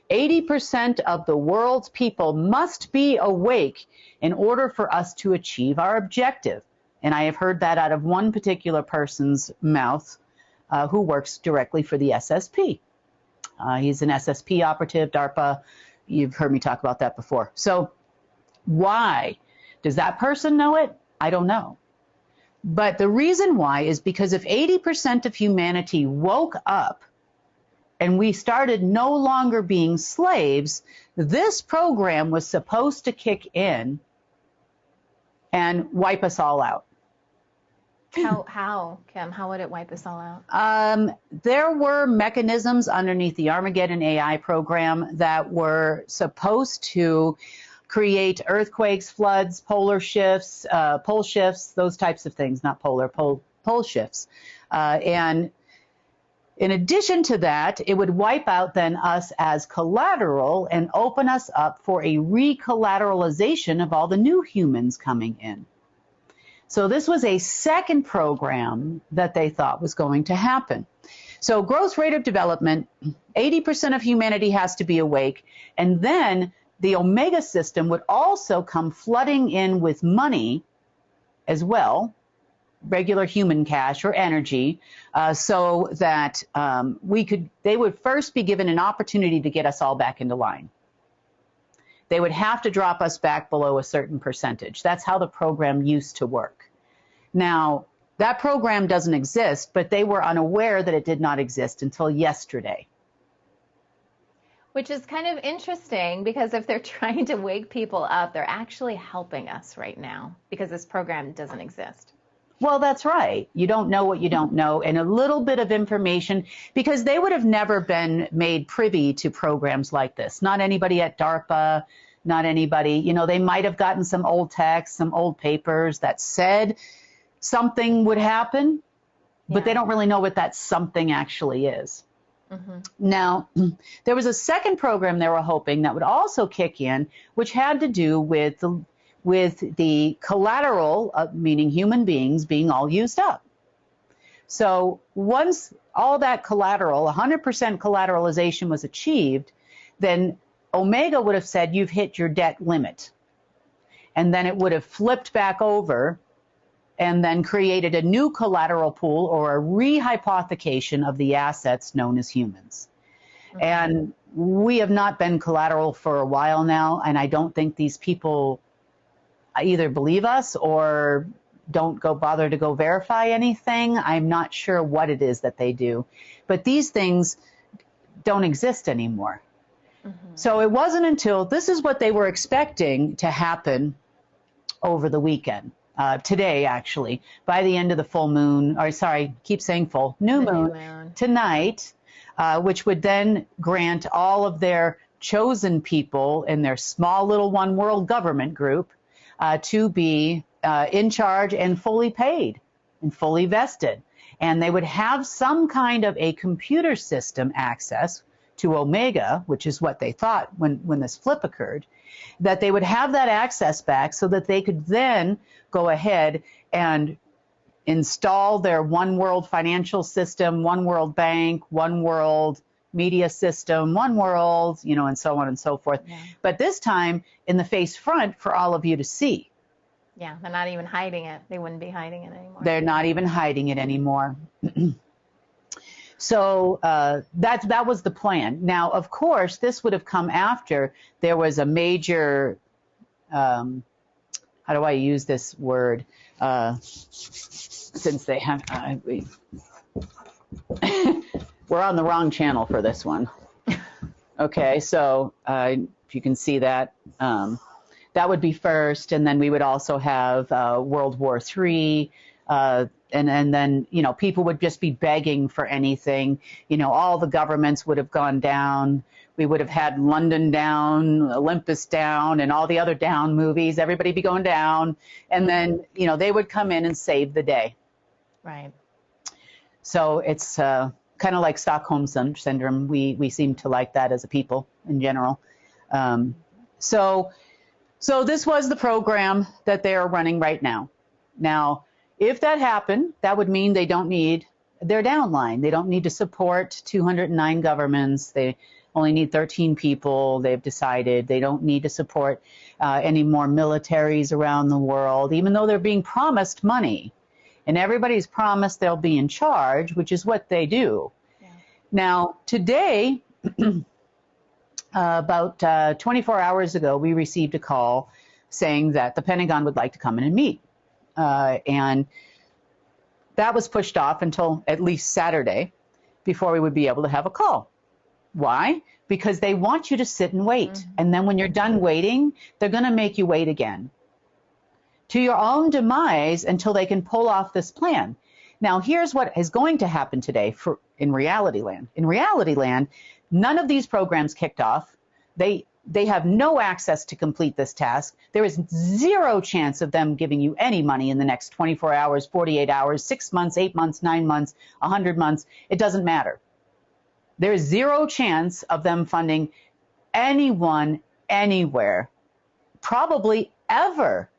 80% of the world's people must be awake in order for us to achieve our objective. And I have heard that out of one particular person's mouth who works directly for the SSP. He's an SSP operative, DARPA. You've heard me talk about that before. So why? Does that person know it? I don't know. But the reason why is because if 80% of humanity woke up and we started no longer being slaves, this program was supposed to kick in and wipe us all out. How, Kim? How would it wipe us all out? There were mechanisms underneath the Armageddon AI program that were supposed to create earthquakes, floods, polar shifts, pole shifts, those types of things, not polar, pole shifts. And in addition to that, it would wipe out then us as collateral and open us up for a recollateralization of all the new humans coming in. So this was a second program that they thought was going to happen. So growth rate of development, 80% of humanity has to be awake, and then the Omega system would also come flooding in with money as well, regular human cash or energy, so that they would first be given an opportunity to get us all back into line. They would have to drop us back below a certain percentage. That's how the program used to work. Now, that program doesn't exist, but they were unaware that it did not exist until yesterday. Which is kind of interesting, because if they're trying to wake people up, they're actually helping us right now, because this program doesn't exist. Well, that's right. You don't know what you don't know, and a little bit of information, because they would have never been made privy to programs like this. Not anybody at DARPA, not anybody, you know, they might have gotten some old texts, some old papers that said something would happen, but they don't really know what that something actually is. Now, there was a second program they were hoping that would also kick in, which had to do with the collateral, meaning human beings, being all used up. So once all that collateral, 100% collateralization was achieved, then Omega would have said, you've hit your debt limit. And then it would have flipped back over and then created a new collateral pool or a rehypothecation of the assets known as humans. And we have not been collateral for a while now, and I don't think these people either believe us or don't bother to go verify anything. I'm not sure what it is that they do, but these things don't exist anymore. So it wasn't until, this is what they were expecting to happen over the weekend. Today, actually, by the end of the full moon, or sorry, keep saying full, new moon, tonight, which would then grant all of their chosen people in their small little one world government group to be in charge and fully paid and fully vested. And they would have some kind of a computer system access to Omega, which is what they thought when this flip occurred, that they would have that access back so that they could then go ahead and install their one world financial system, one world bank, one world media system, one world, you know, and so on and so forth. But this time in the face front for all of you to see. Yeah, they're not even hiding it. They wouldn't be hiding it anymore. They're not even hiding it anymore. So that was the plan. Now, of course, this would have come after there was a major, how do I use this word? Since they have, we're on the wrong channel for this one. Okay, so if you can see that, that would be first, and then we would also have World War III. And then, you know, people would just be begging for anything. You know, all the governments would have gone down. We would have had London down, Olympus down, and all the other down movies. Everybody be going down. And then, you know, they would come in and save the day. Right. So it's kind of like Stockholm Syndrome. We seem to like that as a people in general. So this was the program that they are running right now. Now, if that happened, that would mean they don't need their downline. They don't need to support 209 governments. They only need 13 people. They've decided they don't need to support any more militaries around the world, even though they're being promised money. And everybody's promised they'll be in charge, which is what they do. Yeah. Now, today, about 24 hours ago, we received a call saying that the Pentagon would like to come in and meet. And that was pushed off until at least Saturday before we would be able to have a call. Why? Because they want you to sit and wait. And then when you're done waiting, they're going to make you wait again to your own demise until they can pull off this plan. Now, here's what is going to happen today in reality land. In reality land, none of these programs kicked off. They have no access to complete this task. There is zero chance of them giving you any money in the next 24 hours, 48 hours, 6 months, 8 months, 9 months, 100 months. It doesn't matter. There is zero chance of them funding anyone, anywhere, probably ever,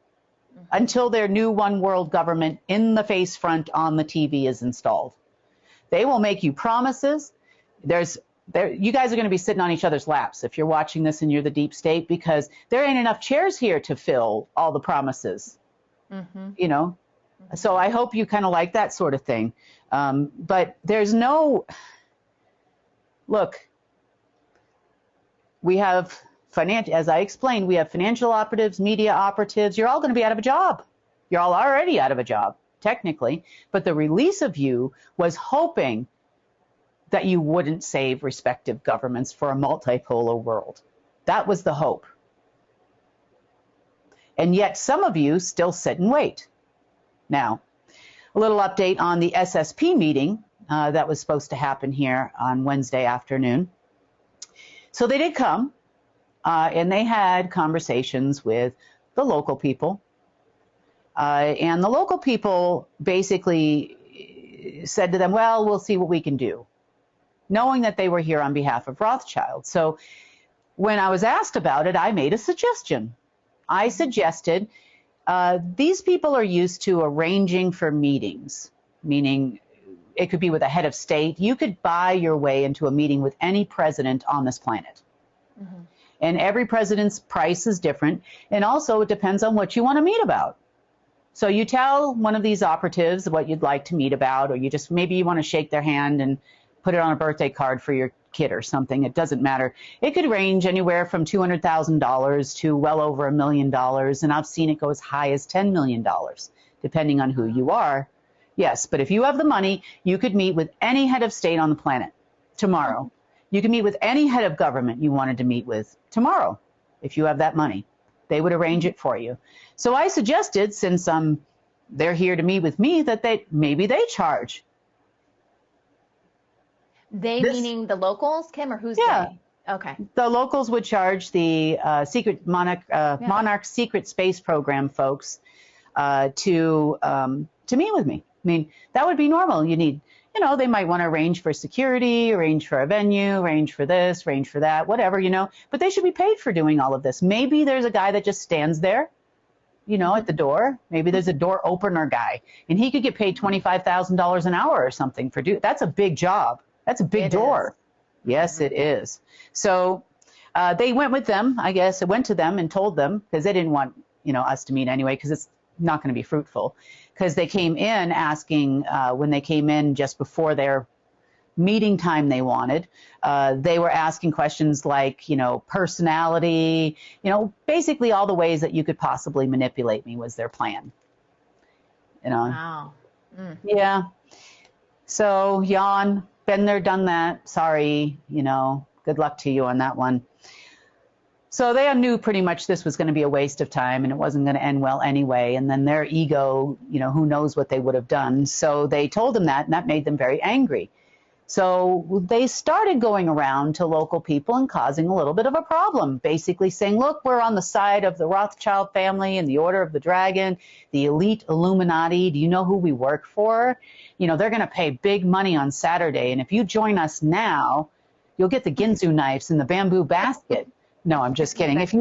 until their new one world government in the face front on the TV is installed. They will make you promises. You guys are going to be sitting on each other's laps if you're watching this and you're the deep state, because there ain't enough chairs here to fill all the promises, you know? So I hope you kind of like that sort of thing. But there's no, look, we have as I explained, we have financial operatives, media operatives. You're all going to be out of a job. You're all already out of a job, technically. But the release of you was hoping that you wouldn't save respective governments for a multipolar world. That was the hope. And yet some of you still sit and wait. Now, a little update on the SSP meeting that was supposed to happen here on Wednesday afternoon. So they did come, and they had conversations with the local people. And the local people basically said to them, well, we'll see what we can do. knowing that they were here on behalf of Rothschild. So when I was asked about it, I made a suggestion. I suggested these people are used to arranging for meetings, meaning it could be with a head of state. You could buy your way into a meeting with any president on this planet. Mm-hmm. And every president's price is different. And also it depends on what you want to meet about. So you tell one of these operatives what you'd like to meet about, or maybe you want to shake their hand and put it on a birthday card for your kid or something. It doesn't matter. It could range anywhere from $200,000 to well over $1 million. And I've seen it go as high as $10 million, depending on who you are. Yes, but if you have the money, you could meet with any head of state on the planet tomorrow. You can meet with any head of government you wanted to meet with tomorrow if you have that money. They would arrange it for you. So I suggested, since they're here to meet with me, that maybe they charge. Meaning the locals, Kim, or who's they? Okay. The locals would charge the Monarch Secret Space Program folks to meet with me. I mean, that would be normal. You need, they might want to arrange for security, arrange for a venue, arrange for this, arrange for that, whatever, but they should be paid for doing all of this. Maybe there's a guy that just stands there, at the door. Maybe there's a door opener guy, and he could get paid $25,000 an hour or something that's a big job. That's a big door. Yes, it is. So they went with them, I guess. I went to them and told them, because they didn't want, us to meet anyway, because it's not going to be fruitful. Because they came in asking, when they came in just before their meeting time they wanted, they were asking questions like, personality, basically all the ways that you could possibly manipulate me was their plan. Wow. Mm. Yeah. So, Jan, been there, done that. Sorry, good luck to you on that one. So they knew pretty much this was going to be a waste of time and it wasn't going to end well anyway. And then their ego, who knows what they would have done. So they told them that, and that made them very angry. So they started going around to local people and causing a little bit of a problem, basically saying, look, we're on the side of the Rothschild family and the Order of the Dragon, the elite Illuminati. Do you know who we work for? They're going to pay big money on Saturday. And if you join us now, you'll get the Ginsu knives in the bamboo basket. No, I'm just kidding. If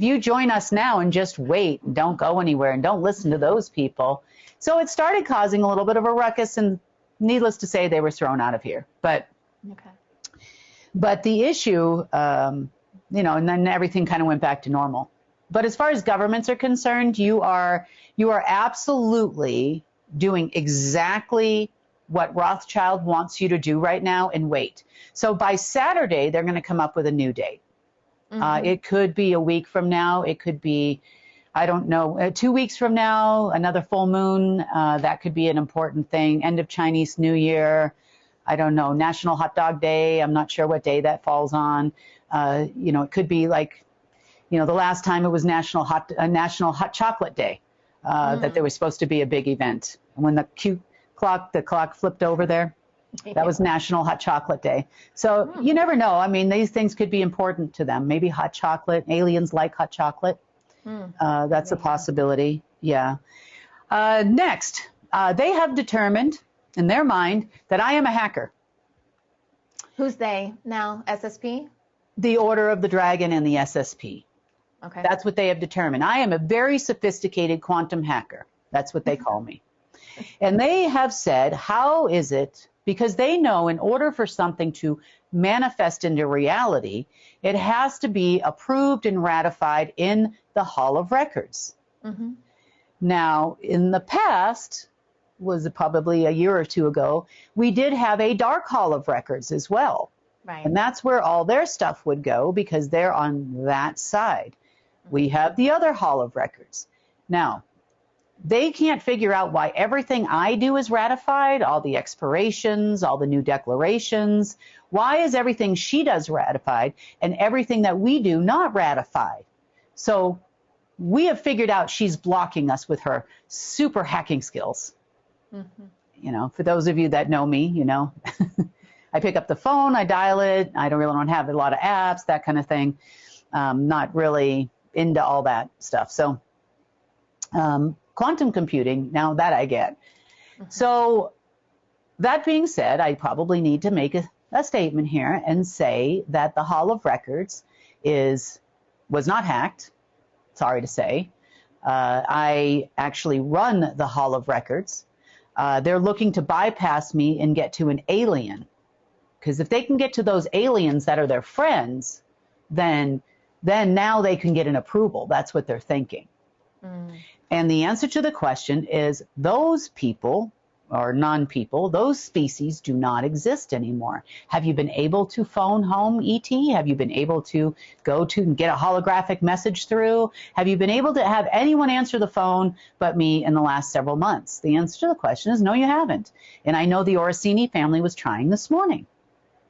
you join us now and just wait and don't go anywhere and don't listen to those people. So it started causing a little bit of a ruckus, and needless to say, they were thrown out of here. But the issue, and then everything kind of went back to normal. But as far as governments are concerned, you are absolutely doing exactly what Rothschild wants you to do right now, and wait. So by Saturday, they're going to come up with a new date. Mm-hmm. It could be a week from now. It could be, I don't know, 2 weeks from now, another full moon. That could be an important thing. End of Chinese New Year. I don't know, National Hot Dog Day. I'm not sure what day that falls on. It could be like, the last time it was National Hot Chocolate Day, that there was supposed to be a big event. And when the clock flipped over there, that was National Hot Chocolate Day. So you never know. I mean, these things could be important to them. Maybe hot chocolate. Aliens like hot chocolate. That's a possibility. Yeah. Next, they have determined in their mind that I am a hacker. Who's they now? SSP? The Order of the Dragon and the SSP. Okay. That's what they have determined. I am a very sophisticated quantum hacker. That's what they call me. And they have said, how is it? Because they know in order for something to manifest into reality, it has to be approved and ratified in the Hall of Records. Mm-hmm. Now, in the past, was probably a year or two ago, we did have a dark Hall of Records as well. Right. And that's where all their stuff would go because they're on that side. Mm-hmm. We have the other Hall of Records. Now, they can't figure out why everything I do is ratified, all the expirations, all the new declarations. Why is everything she does ratified and everything that we do not ratified? So we have figured out she's blocking us with her super hacking skills. Mm-hmm. For those of you that know me, I pick up the phone, I dial it. I don't have a lot of apps, that kind of thing. Not really into all that stuff. So, quantum computing, now that I get. Mm-hmm. So that being said, I probably need to make a a statement here and say that the Hall of Records was not hacked. Sorry to say. I actually run the Hall of Records. They're looking to bypass me and get to an alien. Because if they can get to those aliens that are their friends, then now they can get an approval. That's what they're thinking. And the answer to the question is those people, or non-people, those species do not exist anymore. Have you been able to phone home, E.T.? Have you been able to go to and get a holographic message through? Have you been able to have anyone answer the phone but me in the last several months? The answer to the question is no, you haven't. And I know the Orsini family was trying this morning.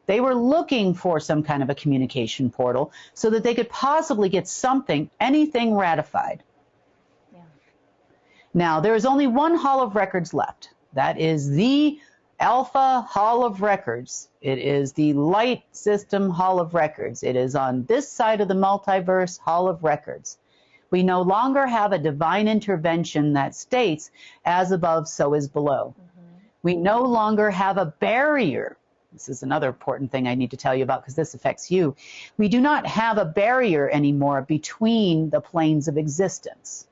They were looking for some kind of a communication portal so that they could possibly get something, anything ratified. Yeah. Now, there is only one Hall of Records left. That is the Alpha Hall of Records. It is the Light System Hall of Records. It is on this side of the multiverse Hall of Records. We no longer have a divine intervention that states, as above, so is below. We no longer have a barrier. This is another important thing I need to tell you about because this affects you. We do not have a barrier anymore between the planes of existence.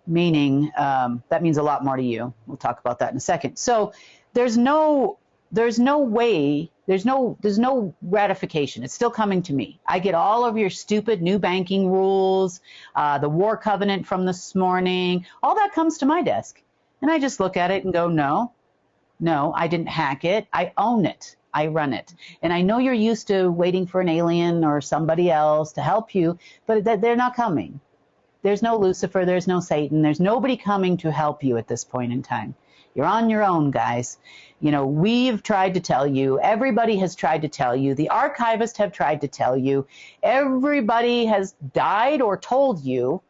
Meaning, that means a lot more to you. We'll talk about that in a second. So there's no way, there's no ratification. It's still coming to me. I get all of your stupid new banking rules, the war covenant from this morning, all that comes to my desk. And I just look at it and go, no, I didn't hack it. I own it. I run it. And I know you're used to waiting for an alien or somebody else to help you, but they're not coming. There's no Lucifer, there's no Satan, there's nobody coming to help you at this point in time. You're on your own, guys. You know, we've tried to tell you, everybody has tried to tell you, the archivists have tried to tell you, everybody has died or told you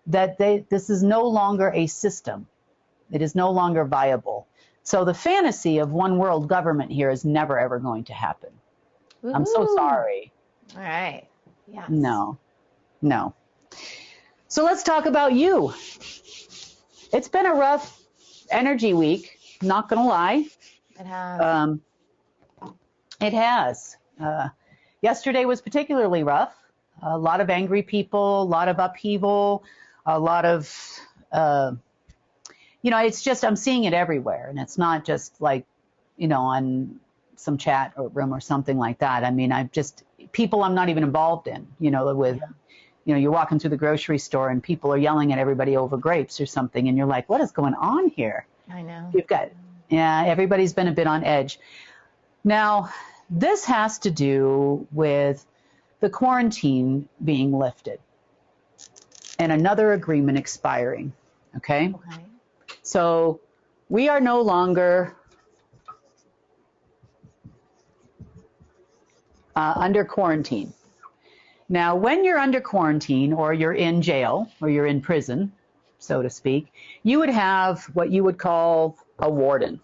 that this is no longer a system. It is no longer viable. So the fantasy of one world government here is never, ever going to happen. Woo-hoo. I'm so sorry. All right. Yes. No. So let's talk about you. It's been a rough energy week, not going to lie. It has. It has. Yesterday was particularly rough. A lot of angry people, a lot of upheaval, a lot of, it's just, I'm seeing it everywhere. And it's not just like, on some chat or room or something like that. I mean, people I'm not even involved in, with... you're walking through the grocery store and people are yelling at everybody over grapes or something. And you're like, what is going on here? I know. Everybody's been a bit on edge. Now, this has to do with the quarantine being lifted and another agreement expiring. Okay. So we are no longer under quarantine. Now, when you're under quarantine or you're in jail or you're in prison, so to speak, you would have what you would call a warden,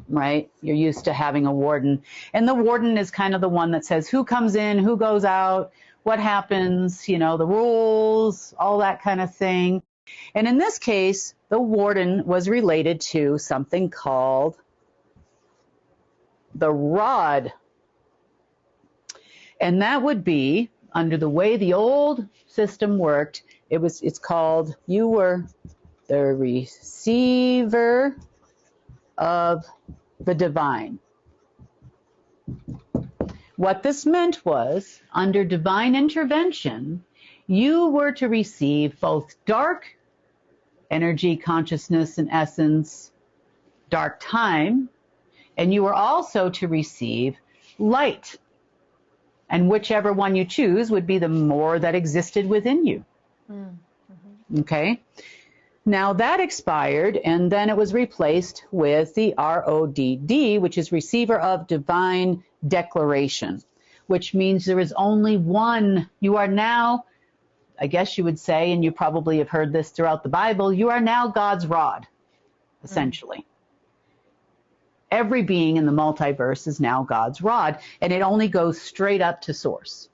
right? You're used to having a warden. And the warden is kind of the one that says who comes in, who goes out, what happens, the rules, all that kind of thing. And in this case, the warden was related to something called the rod. And that would be, under the way the old system worked, it's called, you were the receiver of the divine. What this meant was, under divine intervention, you were to receive both dark energy, consciousness, and essence, dark time, and you were also to receive light. And whichever one you choose would be the more that existed within you. Okay? Now that expired, and then it was replaced with the RODD, which is Receiver of Divine Declaration, which means there is only one. You are now, I guess you would say, and you probably have heard this throughout the Bible, you are now God's rod, essentially. Every being in the multiverse is now God's rod, and it only goes straight up to source.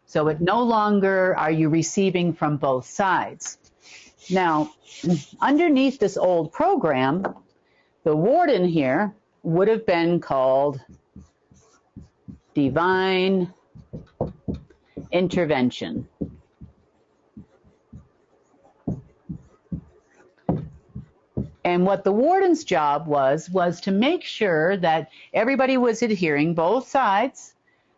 So it no longer are you receiving from both sides. Now, underneath this old program, the warden here would have been called divine intervention. And what the warden's job was to make sure that everybody was adhering, both sides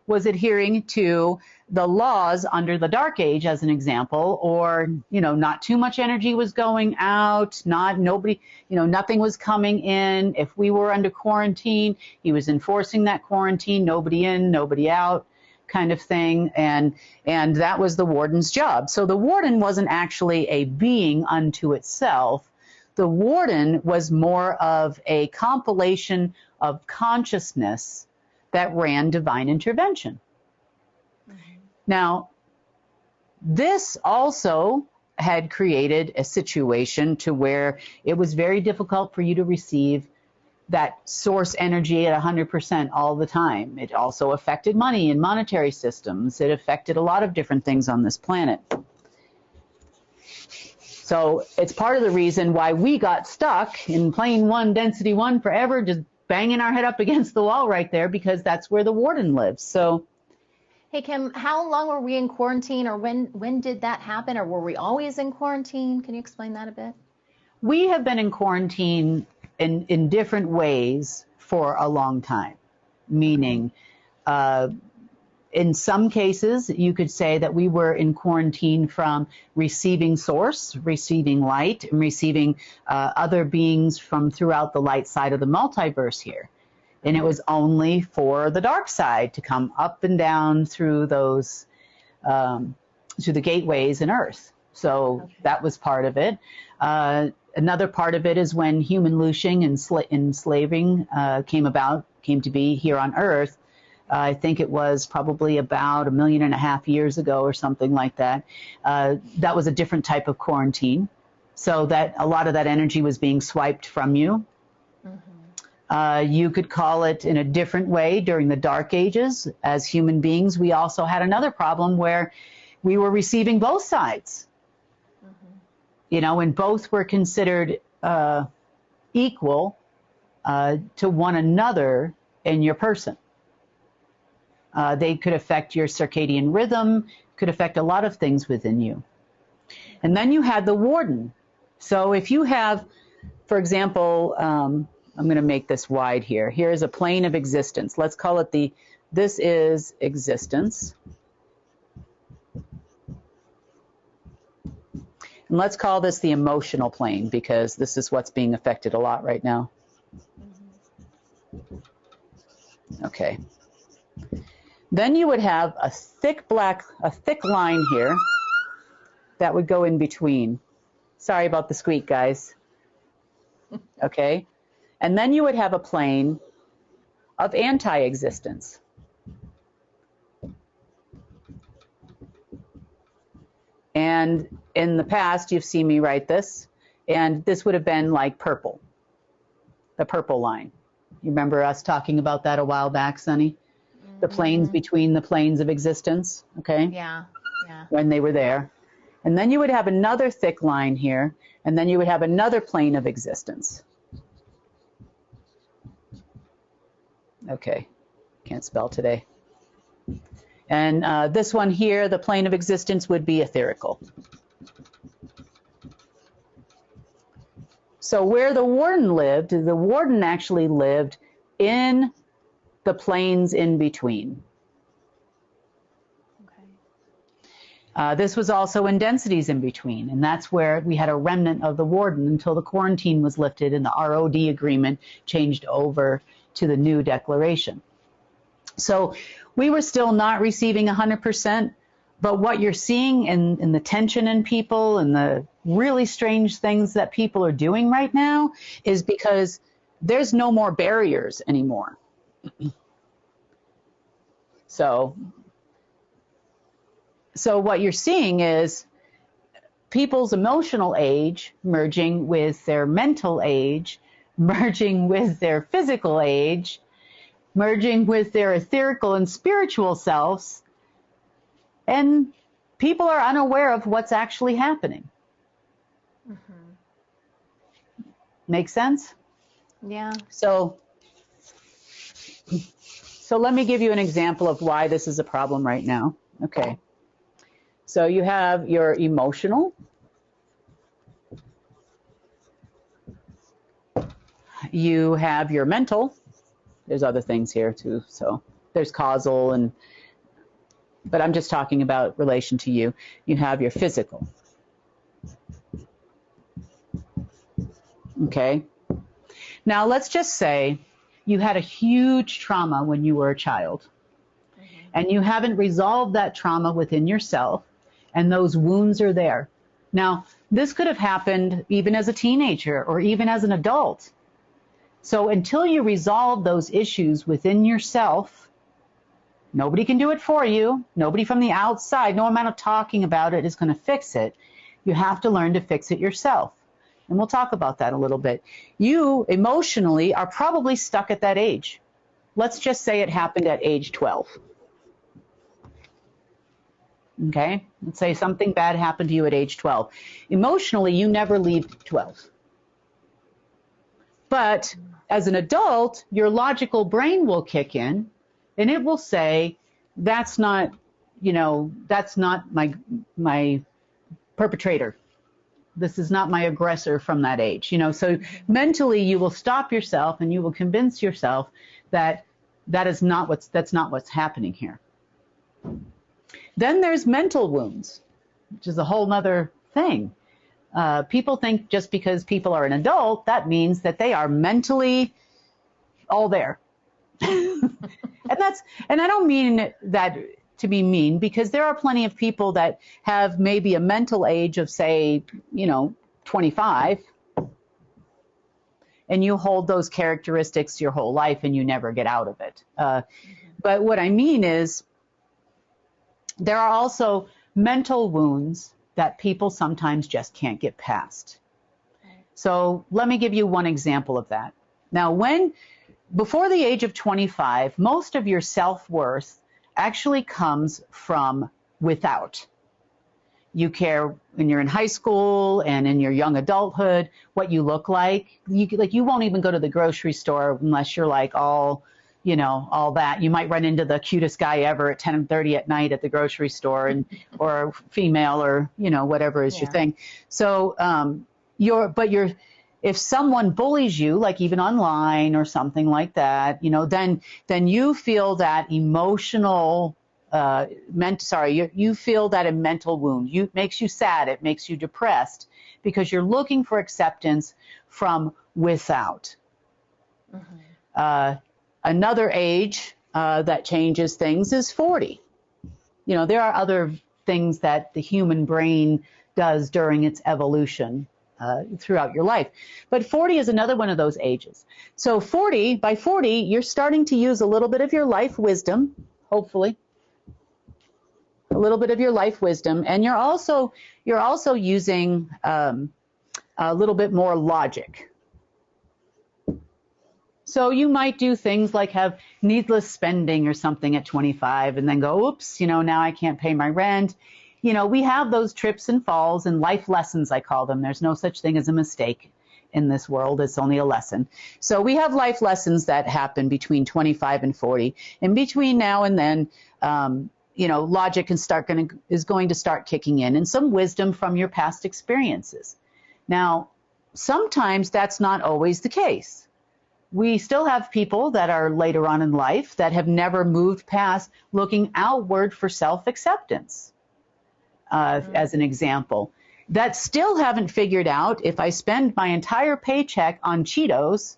was adhering to the laws under the Dark Age, as an example, or, you know, not too much energy was going out, nobody, you know, nothing was coming in. If we were under quarantine, he was enforcing that quarantine, nobody in, nobody out kind of thing. And that was the warden's job. So the warden wasn't actually a being unto itself. The warden was more of a compilation of consciousness that ran divine intervention. Mm-hmm. Now, this also had created a situation to where it was very difficult for you to receive that source energy at 100% all the time. It also affected money and monetary systems. It affected a lot of different things on this planet. So it's part of the reason why we got stuck in plane 1, density 1 forever, just banging our head up against the wall right there, because that's where the warden lives. So, hey, Kim, how long were we in quarantine, or when did that happen, or were we always in quarantine? Can you explain that a bit? We have been in quarantine in different ways for a long time, meaning in some cases, you could say that we were in quarantine from receiving source, receiving light, and receiving other beings from throughout the light side of the multiverse here. And it was only for the dark side to come up and down through those, through the gateways in Earth. So that was part of it. Another part of it is when human looting and enslaving came to be here on Earth. I think it was probably about 1.5 million years ago or something like that. That was a different type of quarantine, so that a lot of that energy was being swiped from you. Mm-hmm. You could call it in a different way during the Dark Ages. As human beings, we also had another problem where we were receiving both sides. Mm-hmm. You know, and both were considered equal to one another in your person. They could affect your circadian rhythm, could affect a lot of things within you. And then you had the warden. So if you have, for example, I'm going to make this wide here. Here's a plane of existence. Let's call it this is existence. And let's call this the emotional plane, because this is what's being affected a lot right now. Okay. Then you would have a thick line here that would go in between. Sorry about the squeak, guys. Okay. And then you would have a plane of anti-existence. And in the past, you've seen me write this, and this would have been like purple, the purple line. You remember us talking about that a while back, Sunny? The planes between the planes of existence, okay? Yeah. When they were there. And then you would have another thick line here, and then you would have another plane of existence. Okay, can't spell today. And this one here, the plane of existence, would be etherical. So where the warden actually lived in the planes in between. Okay. This was also in densities in between, and that's where we had a remnant of the warden until the quarantine was lifted and the ROD agreement changed over to the new declaration. So we were still not receiving 100%, but what you're seeing in the tension in people and the really strange things that people are doing right now is because there's no more barriers anymore. So what you're seeing is people's emotional age merging with their mental age, merging with their physical age, merging with their etherical and spiritual selves, and people are unaware of what's actually happening. Mm-hmm. Make sense? Yeah. So So let me give you an example of why this is a problem right now. Okay. So you have your emotional. You have your mental. There's other things here too. So there's causal, but I'm just talking about relation to you. You have your physical. Okay. Now let's just say you had a huge trauma when you were a child, and you haven't resolved that trauma within yourself, and those wounds are there. Now, this could have happened even as a teenager or even as an adult. So until you resolve those issues within yourself, nobody can do it for you. Nobody from the outside, no amount of talking about it is going to fix it. You have to learn to fix it yourself. And we'll talk about that a little bit. You emotionally are probably stuck at that age. Let's just say it happened at age 12. Okay? Let's say something bad happened to you at age 12. Emotionally, you never leave 12. But as an adult, your logical brain will kick in, and it will say, that's not, that's not my perpetrator. This is not my aggressor from that age. So mentally you will stop yourself and you will convince yourself that that's not what's happening here. Then there's mental wounds, which is a whole nother thing. People think just because people are an adult, that means that they are mentally all there. And I don't mean that to be mean, because there are plenty of people that have maybe a mental age of, say, 25, and you hold those characteristics your whole life and you never get out of it. But what I mean is, there are also mental wounds that people sometimes just can't get past. So let me give you one example of that. Now, before the age of 25, most of your self-worth actually comes from without. You care when you're in high school and in your young adulthood, what you look like. You won't even go to the grocery store unless you're like all that. You might run into the cutest guy ever at 10:30 at night at the grocery store, or female, or whatever is your thing. So if someone bullies you, like even online or something like that, then you feel that emotional, you feel that a mental wound. It makes you sad. It makes you depressed because you're looking for acceptance from without. Another age that changes things is 40. There are other things that the human brain does during its evolution throughout your life. But 40 is another one of those ages. So by 40, you're starting to use a little bit of your life wisdom, hopefully. A little bit of your life wisdom. And you're also using a little bit more logic. So you might do things like have needless spending or something at 25 and then go, oops, now I can't pay my rent. We have those trips and falls and life lessons, I call them. There's no such thing as a mistake in this world. It's only a lesson. So we have life lessons that happen between 25 and 40. In between now and then, logic is going to start kicking in, and some wisdom from your past experiences. Now, sometimes that's not always the case. We still have people that are later on in life that have never moved past looking outward for self-acceptance. As an example, that still haven't figured out, if I spend my entire paycheck on Cheetos,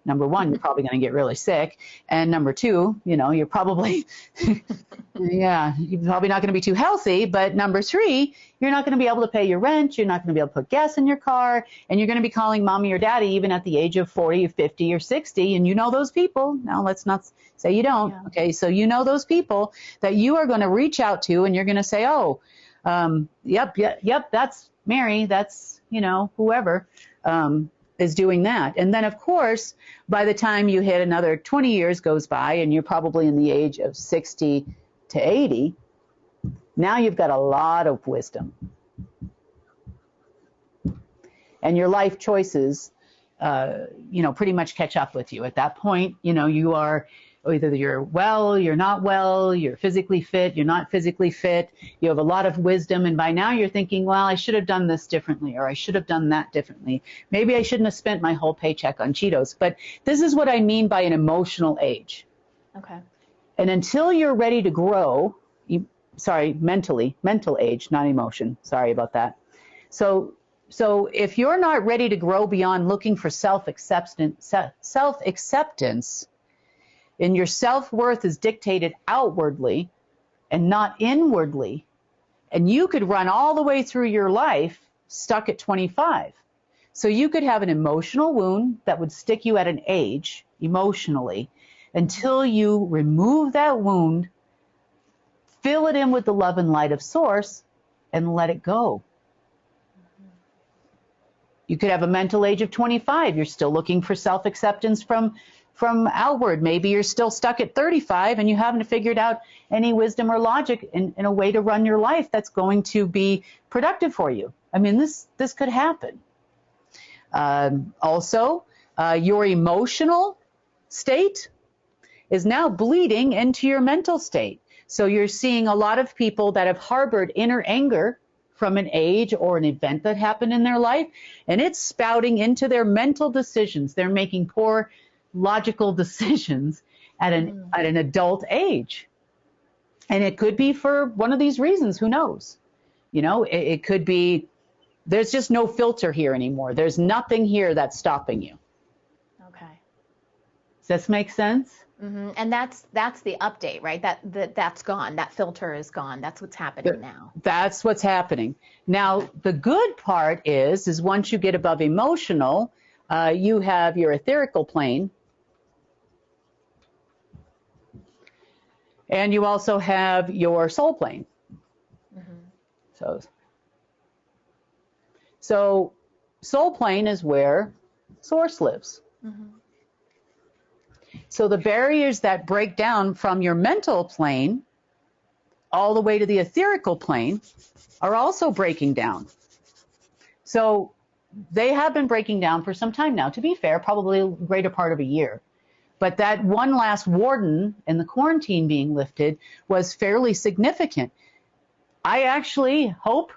number one, you're probably going to get really sick. And number two, you're probably, you're probably not going to be too healthy. But number three, you're not going to be able to pay your rent. You're not going to be able to put gas in your car. And you're going to be calling mommy or daddy even at the age of 40 or 50 or 60. And those people. Now, let's not say you don't. Yeah. Okay, so those people that you are going to reach out to, and you're going to say, oh, yep, that's Mary, that's, whoever is doing that. And then, of course, by the time you hit another 20 years goes by and you're probably in the age of 60 to 80, now you've got a lot of wisdom. And your life choices, pretty much catch up with you. At that point, you are either you're well, you're not well, you're physically fit, you're not physically fit, you have a lot of wisdom, and by now you're thinking, well, I should have done this differently, or I should have done that differently. Maybe I shouldn't have spent my whole paycheck on Cheetos. But this is what I mean by an emotional age. Okay. And until you're ready to grow, mental age, not emotion. Sorry about that. So if you're not ready to grow beyond looking for self-acceptance, and your self-worth is dictated outwardly and not inwardly, and you could run all the way through your life stuck at 25. So you could have an emotional wound that would stick you at an age emotionally until you remove that wound, fill it in with the love and light of Source, and let it go. You could have a mental age of 25. You're still looking for self-acceptance from outward. Maybe you're still stuck at 35 and you haven't figured out any wisdom or logic in a way to run your life that's going to be productive for you. I mean, this could happen. Also, your emotional state is now bleeding into your mental state. So you're seeing a lot of people that have harbored inner anger from an age or an event that happened in their life, and it's spouting into their mental decisions. They're making poor logical decisions at an adult age. And it could be for one of these reasons, who knows? You know, it could be there's just no filter here anymore. There's nothing here that's stopping you. Okay. Does this make sense? Mm-hmm. And that's the update, right? That's gone. That filter is gone. That's what's happening now. That's what's happening. Now, the good part is once you get above emotional, you have your etherical plane. And you also have your soul plane. Mm-hmm. So soul plane is where Source lives. Mm-hmm. So the barriers that break down from your mental plane all the way to the etherical plane are also breaking down. So they have been breaking down for some time now, to be fair, probably a greater part of a year. But that one last warden and the quarantine being lifted was fairly significant. I actually hope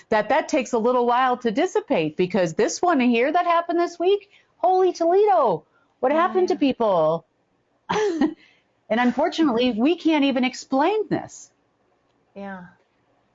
that takes a little while to dissipate, because this one here that happened this week, holy Toledo, what happened to people? And unfortunately, we can't even explain this. Yeah.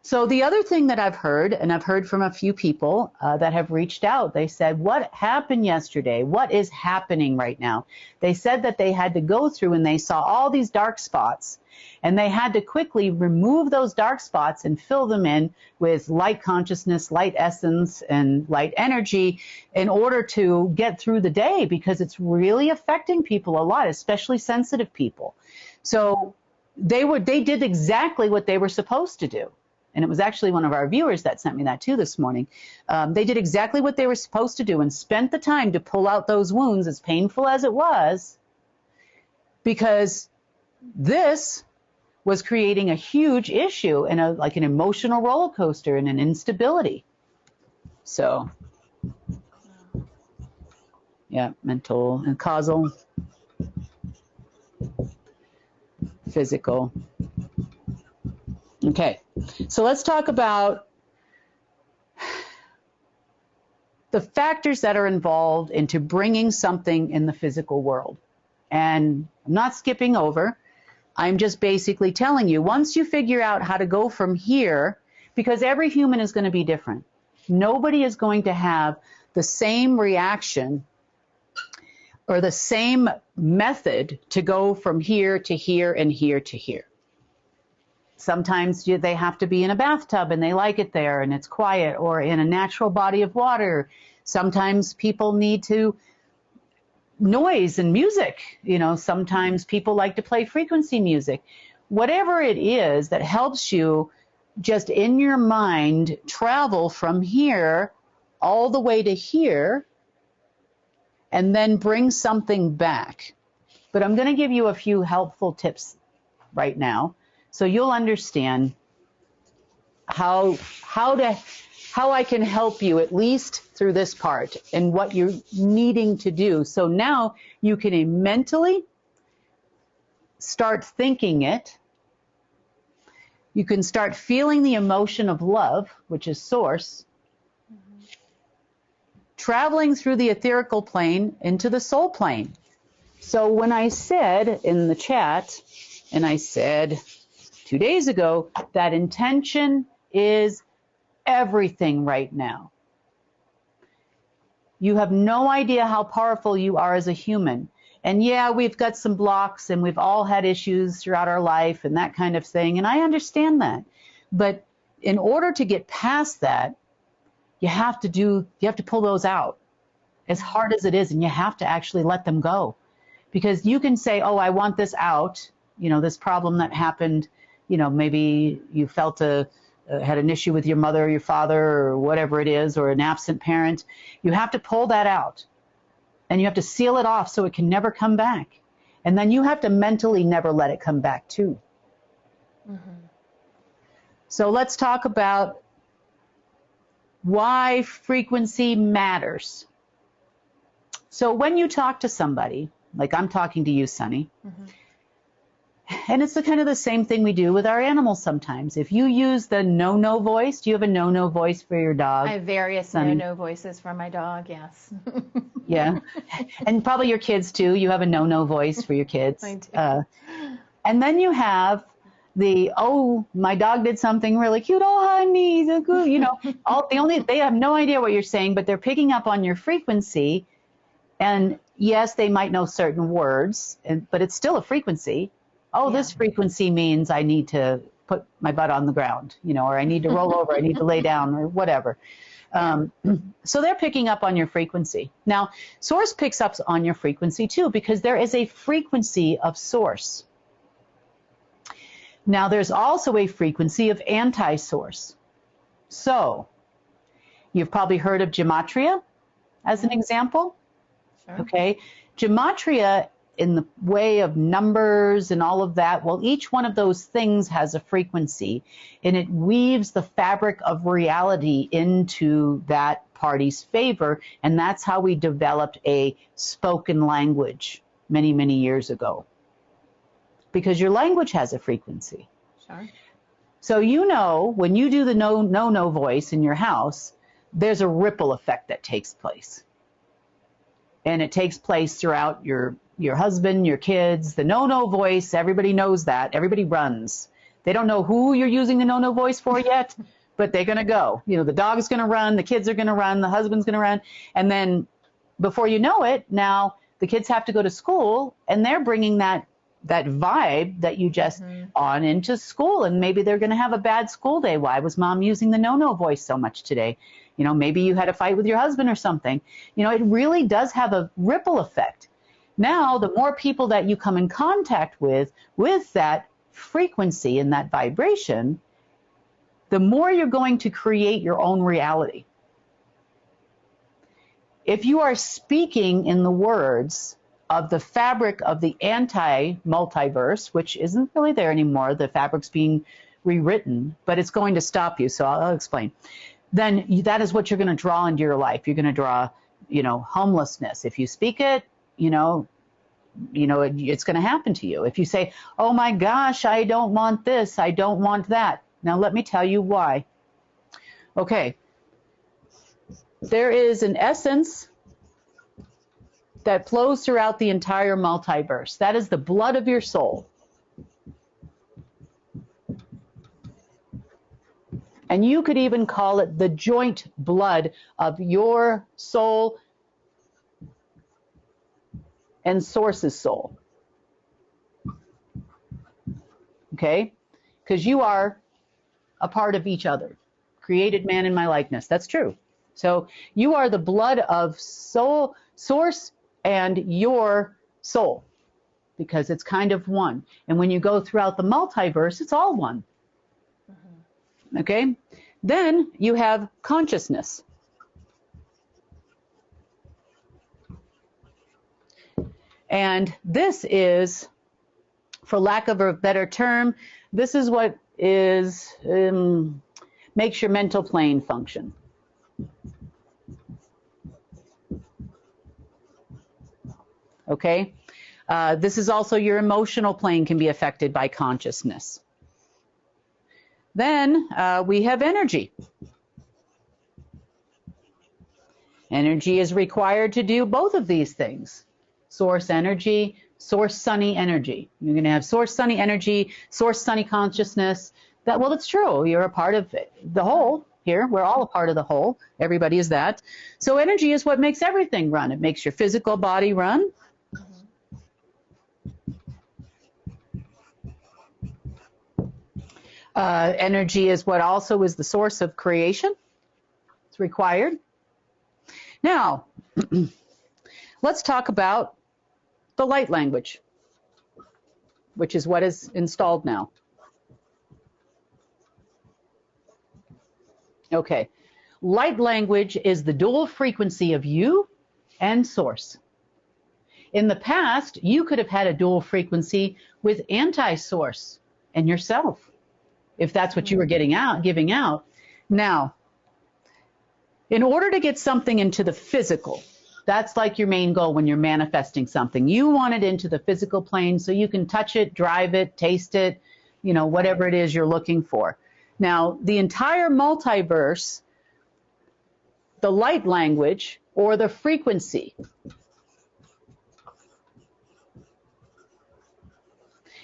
So the other thing that I've heard, and I've heard from a few people that have reached out, they said, what happened yesterday? What is happening right now? They said that they had to go through and they saw all these dark spots, and they had to quickly remove those dark spots and fill them in with light consciousness, light essence, and light energy in order to get through the day, because it's really affecting people a lot, especially sensitive people. So they did exactly what they were supposed to do. And it was actually one of our viewers that sent me that too this morning. They did exactly what they were supposed to do and spent the time to pull out those wounds, as painful as it was, because this was creating a huge issue and like an emotional roller coaster and an instability. So, yeah, mental and causal, physical. Okay, so let's talk about the factors that are involved into bringing something in the physical world. And I'm not skipping over. I'm just basically telling you, once you figure out how to go from here, because every human is going to be different. Nobody is going to have the same reaction or the same method to go from here to here and here to here. Sometimes they have to be in a bathtub and they like it there and it's quiet, or in a natural body of water. Sometimes people need to noise and music. You know, sometimes people like to play frequency music. Whatever it is that helps you just in your mind travel from here all the way to here and then bring something back. But I'm going to give you a few helpful tips right now, so you'll understand how I can help you at least through this part and what you're needing to do. So now you can mentally, start thinking it. You can start feeling the emotion of love, which is source, traveling through the etherical plane into the soul plane. So when I said in the chat, and I said 2 days ago, that intention is everything right now. You have no idea how powerful you are as a human. And yeah, we've got some blocks and we've all had issues throughout our life and that kind of thing. And I understand that. But in order to get past that, you have to pull those out as hard as it is. And you have to actually let them go, because you can say, oh, I want this out. You know, this problem that happened, you know, maybe you felt had an issue with your mother or your father or whatever it is, or an absent parent. You have to pull that out. And you have to seal it off so it can never come back. And then you have to mentally never let it come back too. So let's talk about why frequency matters. So when you talk to somebody, like I'm talking to you, Sunny, and it's kind of the same thing we do with our animals sometimes. If you use the no-no voice, do you have a no-no voice for your dog? I have various Sunny? no-no voices for my dog, yes. Yeah. And probably your kids too. You have a no-no voice for your kids. I do. And then you have the, oh, my dog did something really cute. Oh, honey, the good, you know, they have no idea what you're saying, but they're picking up on your frequency. And yes, they might know certain words, but it's still a frequency. Oh, this frequency means I need to put my butt on the ground, you know, or I need to roll over, I need to lay down, or whatever. So they're picking up on your frequency. Now, source picks up on your frequency too, because there is a frequency of source. Now, there's also a frequency of anti-source. So, you've probably heard of gematria as an example. Sure. Okay. Gematria, in the way of numbers and all of that, well, each one of those things has a frequency, and it weaves the fabric of reality into that party's favor, and that's how we developed a spoken language many, many years ago, because your language has a frequency. Sure. So you know, when you do the no voice in your house, there's a ripple effect that takes place, and it takes place throughout your husband, your kids. The no voice, everybody knows that. Everybody runs. They don't know who you're using the no voice for yet, but they're going to go. You know, the dog's going to run, the kids are going to run, the husband's going to run. And then before you know it, now the kids have to go to school, and they're bringing that vibe that you just on into school. And maybe they're going to have a bad school day. Why was mom using the no voice so much today? You know, maybe you had a fight with your husband or something. You know, it really does have a ripple effect. Now, the more people that you come in contact with that frequency and that vibration, the more you're going to create your own reality. If you are speaking in the words of the fabric of the anti-multiverse, which isn't really there anymore, the fabric's being rewritten, but it's going to stop you, so I'll explain. Then that is what you're going to draw into your life. You're going to draw, you know, homelessness. If you speak it, you know, it's going to happen to you. If you say, oh my gosh, I don't want this, I don't want that. Now let me tell you why. Okay. There is an essence that flows throughout the entire multiverse. That is the blood of your soul. And you could even call it the joint blood of your soul and source's soul. Okay? Because you are a part of each other. Created man in my likeness. That's true. So you are the blood of soul, source, and your soul, because it's kind of one. And when you go throughout the multiverse, it's all one. Okay? Then you have consciousness. And this is, for lack of a better term, this is what is makes your mental plane function. Okay? This is also your emotional plane can be affected by consciousness. Then we have energy. Energy is required to do both of these things. Source energy, source sunny energy. You're going to have source sunny energy, source sunny consciousness. Well, it's true. You're a part of it. The whole here. We're all a part of the whole. Everybody is that. So energy is what makes everything run. It makes your physical body run. Energy is what also is the source of creation. It's required. Now, let's talk about the light language, which is what is installed now. Okay. Light language is the dual frequency of you and source. In the past, you could have had a dual frequency with anti-source and yourself, if that's what you were giving out. Now, in order to get something into the physical, that's like your main goal when you're manifesting something. You want it into the physical plane so you can touch it, drive it, taste it, whatever it is you're looking for. Now, the entire multiverse, the light language, or the frequency,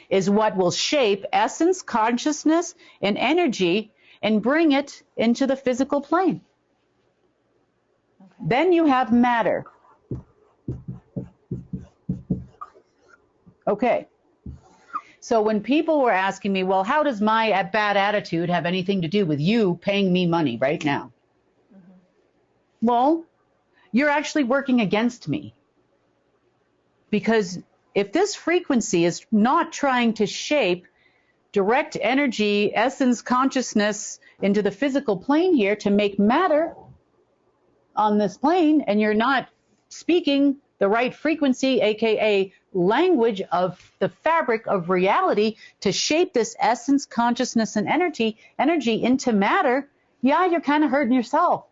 is what will shape essence, consciousness, and energy and bring it into the physical plane. Then you have matter. Okay. So when people were asking me, well, how does my bad attitude have anything to do with you paying me money right now? Well, you're actually working against me. Because if this frequency is not trying to shape direct energy, essence, consciousness into the physical plane here to make matter on this plane, and you're not speaking the right frequency, aka language of the fabric of reality to shape this essence, consciousness, and energy into matter, yeah, you're kind of hurting yourself.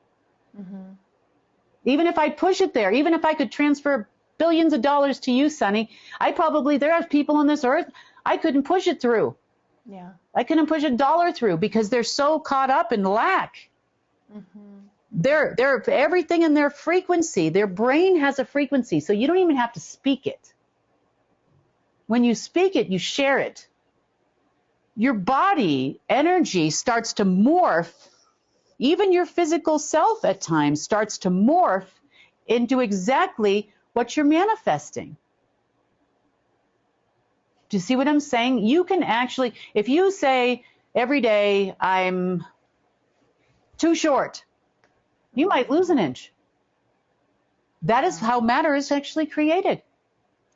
Even if I push it there, even if I could transfer billions of dollars to you, Sonny, there are people on this earth I couldn't push it through. Yeah. I couldn't push $1 through because they're so caught up in lack. They're everything in their frequency. Their brain has a frequency, so you don't even have to speak it. When you speak it, you share it. Your body energy starts to morph. Even your physical self at times starts to morph into exactly what you're manifesting. Do you see what I'm saying? You can actually, if you say every day, I'm too short, you might lose an inch. That is how matter is actually created.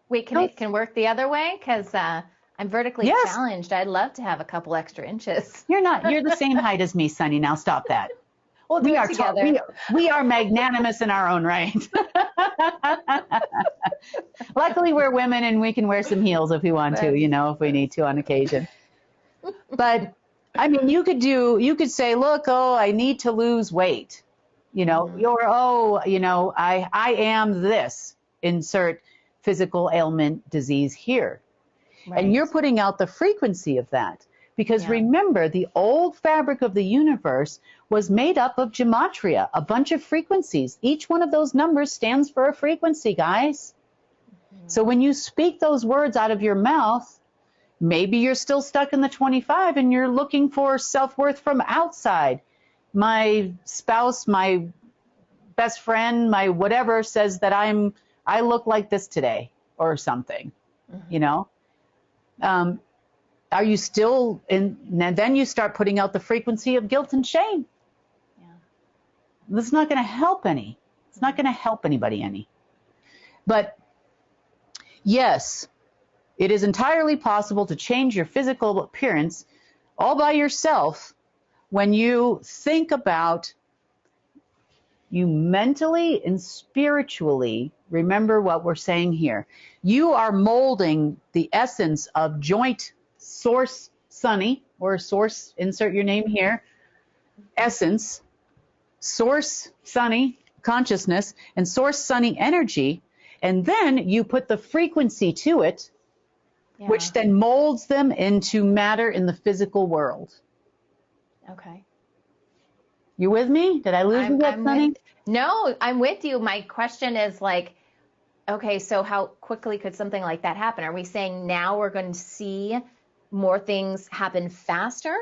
Wait, it can work the other way? Because I'm vertically challenged. I'd love to have a couple extra inches. You're the same height as me, Sonny. Now stop that. We'll do it together. We are magnanimous in our own right. Luckily, we're women and we can wear some heels if we want to, if we need to on occasion. But I mean, you could say, look, I need to lose weight. I am this, insert physical ailment, disease here. Right. And you're putting out the frequency of that. Because remember, the old fabric of the universe was made up of gematria, a bunch of frequencies. Each one of those numbers stands for a frequency, guys. So when you speak those words out of your mouth, maybe you're still stuck in the 25 and you're looking for self-worth from outside. My spouse, my best friend, my whatever says that I look like this today or something, Are you still in? And then you start putting out the frequency of guilt and shame. That's not going to help any. It's not going to help anybody any. But yes, it is entirely possible to change your physical appearance all by yourself when you think about you mentally and spiritually. Remember what we're saying here. You are molding the essence of joint source sunny, or source, insert your name here, essence, source sunny consciousness, and source sunny energy, And then you put the frequency to it, which then molds them into matter in the physical world. Okay. You with me? Did I lose you yet, Sunny? No, I'm with you. My question is like, okay, so how quickly could something like that happen? Are we saying now we're going to see more things happen faster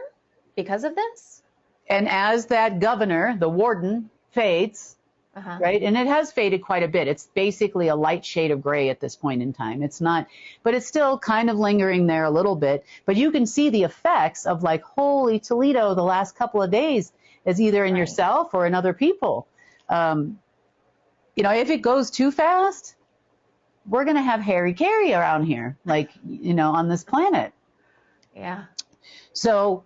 because of this? And as that governor, the warden, fades, right? And it has faded quite a bit. It's basically a light shade of gray at this point in time. It's not, but it's still kind of lingering there a little bit. But you can see the effects of like, holy Toledo, the last couple of days is either in yourself or in other people. You know, if it goes too fast, we're going to have Harry Carey around here, like, you know, on this planet. Yeah. So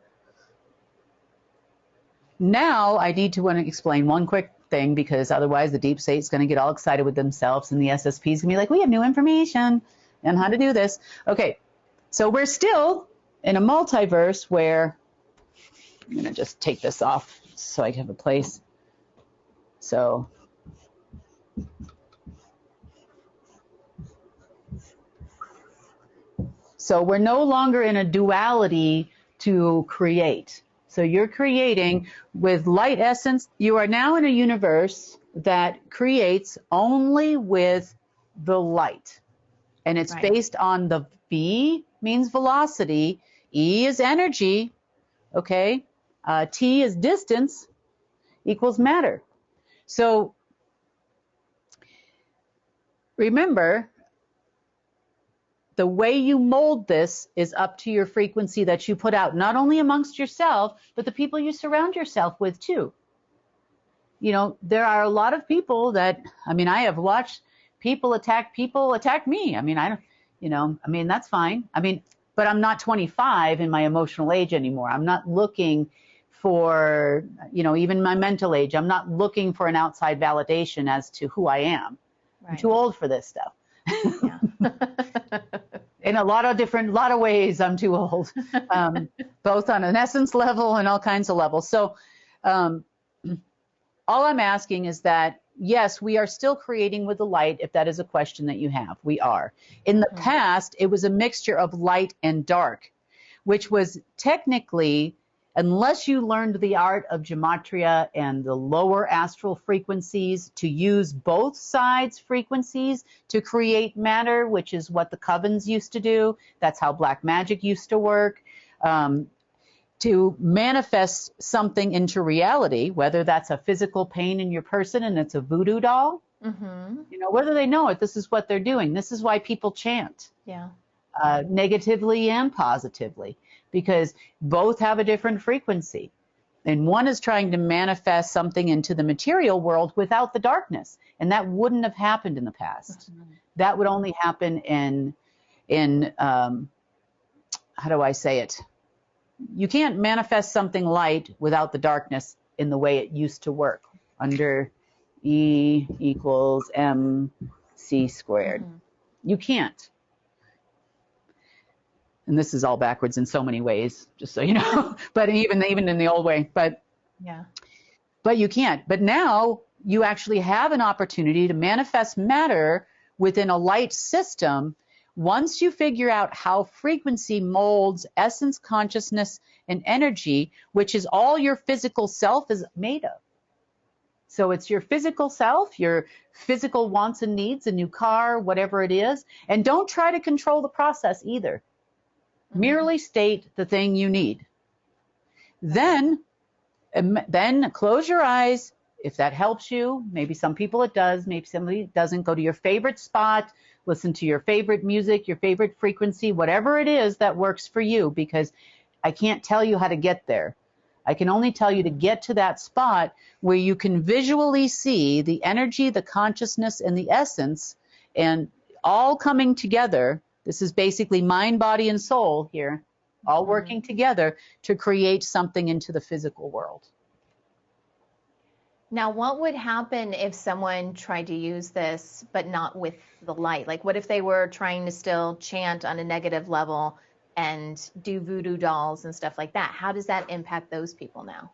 now I need to explain one quick thing, because otherwise the deep state's going to get all excited with themselves and the SSP's going to be like, we have new information on how to do this. Okay, so we're still in a multiverse where, I'm going to just take this off so I have a place. So we're no longer in a duality to create. So you're creating with light essence. You are now in a universe that creates only with the light. And it's based on the V means velocity, E is energy, okay? T is distance, equals matter. So remember, the way you mold this is up to your frequency that you put out, not only amongst yourself, but the people you surround yourself with too. You know, there are a lot of people that, I mean, I have watched people attack me. I mean, I don't, you know, I mean, that's fine. I mean, but I'm not 25 in my emotional age anymore. I'm not looking for, you know, even my mental age. I'm not looking for an outside validation as to who I am. I'm too old for this stuff. Yeah. In a lot of ways, I'm too old, both on an essence level and all kinds of levels. So all I'm asking is that, yes, we are still creating with the light, if that is a question that you have. We are. In the past, it was a mixture of light and dark, which was technically, unless you learned the art of gematria and the lower astral frequencies, to use both sides frequencies to create matter, which is what the covens used to do. That's how black magic used to work. To manifest something into reality, whether that's a physical pain in your person and it's a voodoo doll, you know, whether they know it, this is what they're doing. This is why people chant. Yeah. Negatively and positively, because both have a different frequency. And one is trying to manifest something into the material world without the darkness. And that wouldn't have happened in the past. That would only happen in how do I say it? You can't manifest something light without the darkness in the way it used to work under E equals MC squared. You can't. And this is all backwards in so many ways, just so you know, but even in the old way, but you can't. But now you actually have an opportunity to manifest matter within a light system once you figure out how frequency molds essence, consciousness, and energy, which is all your physical self is made of. So it's your physical self, your physical wants and needs, a new car, whatever it is. And don't try to control the process either. Merely state the thing you need. Then close your eyes. If that helps you, maybe some people it does, maybe somebody it doesn't. Go to your favorite spot, listen to your favorite music, your favorite frequency, whatever it is that works for you, because I can't tell you how to get there. I can only tell you to get to that spot where you can visually see the energy, the consciousness, and the essence, and all coming together. This is basically mind, body, and soul here, all working together to create something into the physical world. Now, what would happen if someone tried to use this, but not with the light? Like, what if they were trying to still chant on a negative level and do voodoo dolls and stuff like that? How does that impact those people now?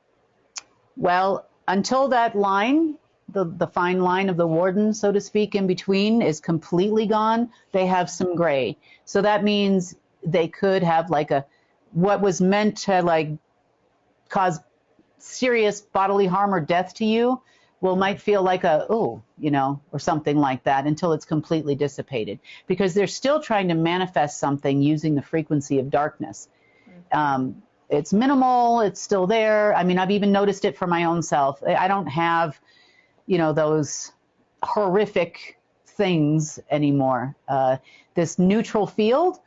Well, until that line the fine line of the warden, so to speak, in between is completely gone. They have some gray. So that means they could have like what was meant to like cause serious bodily harm or death to you, might feel like or something like that until it's completely dissipated, because they're still trying to manifest something using the frequency of darkness. It's minimal, it's still there. I mean, I've even noticed it for my own self. I don't have, those horrific things anymore. This neutral field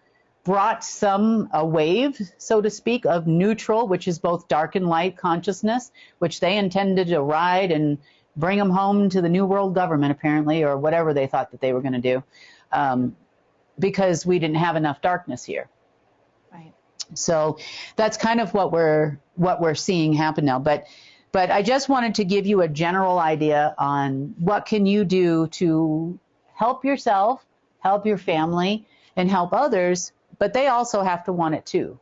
brought a wave, so to speak, of neutral, which is both dark and light consciousness, which they intended to ride and bring them home to the New World government, apparently, or whatever they thought that they were going to do, because we didn't have enough darkness here. Right. So that's kind of what we're seeing happen now. But I just wanted to give you a general idea on what can you do to help yourself, help your family, and help others, but they also have to want it too.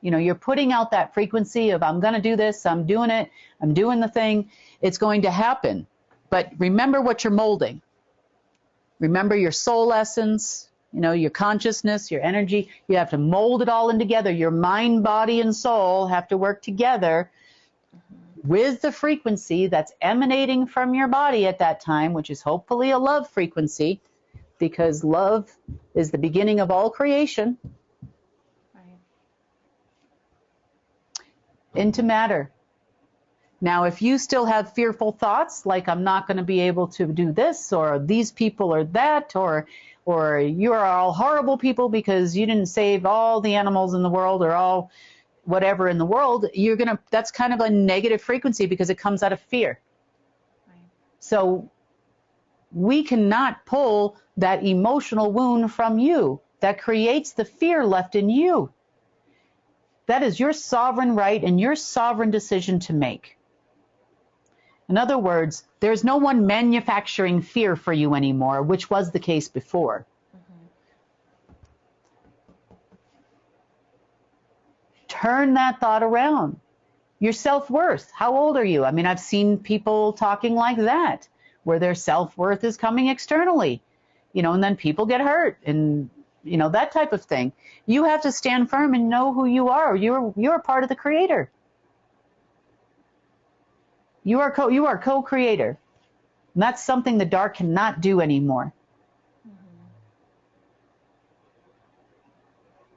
You're putting out that frequency of, I'm going to do this, I'm doing it, I'm doing the thing. It's going to happen. But remember what you're molding. Remember your soul essence, your consciousness, your energy. You have to mold it all in together. Your mind, body, and soul have to work together with the frequency that's emanating from your body at that time, which is hopefully a love frequency, because love is the beginning of all creation. Into matter. Now, if you still have fearful thoughts, like I'm not going to be able to do this, or these people are that, or you are all horrible people because you didn't save all the animals in the world or all whatever in the world, that's kind of a negative frequency because it comes out of fear. Right. So we cannot pull that emotional wound from you that creates the fear left in you. That is your sovereign right and your sovereign decision to make. In other words, there's no one manufacturing fear for you anymore, which was the case before. Turn that thought around. Your self-worth. How old are you? I mean, I've seen people talking like that, where their self-worth is coming externally, and then people get hurt and, that type of thing. You have to stand firm and know who you are. You're part of the creator. You are co-creator. And that's something the dark cannot do anymore.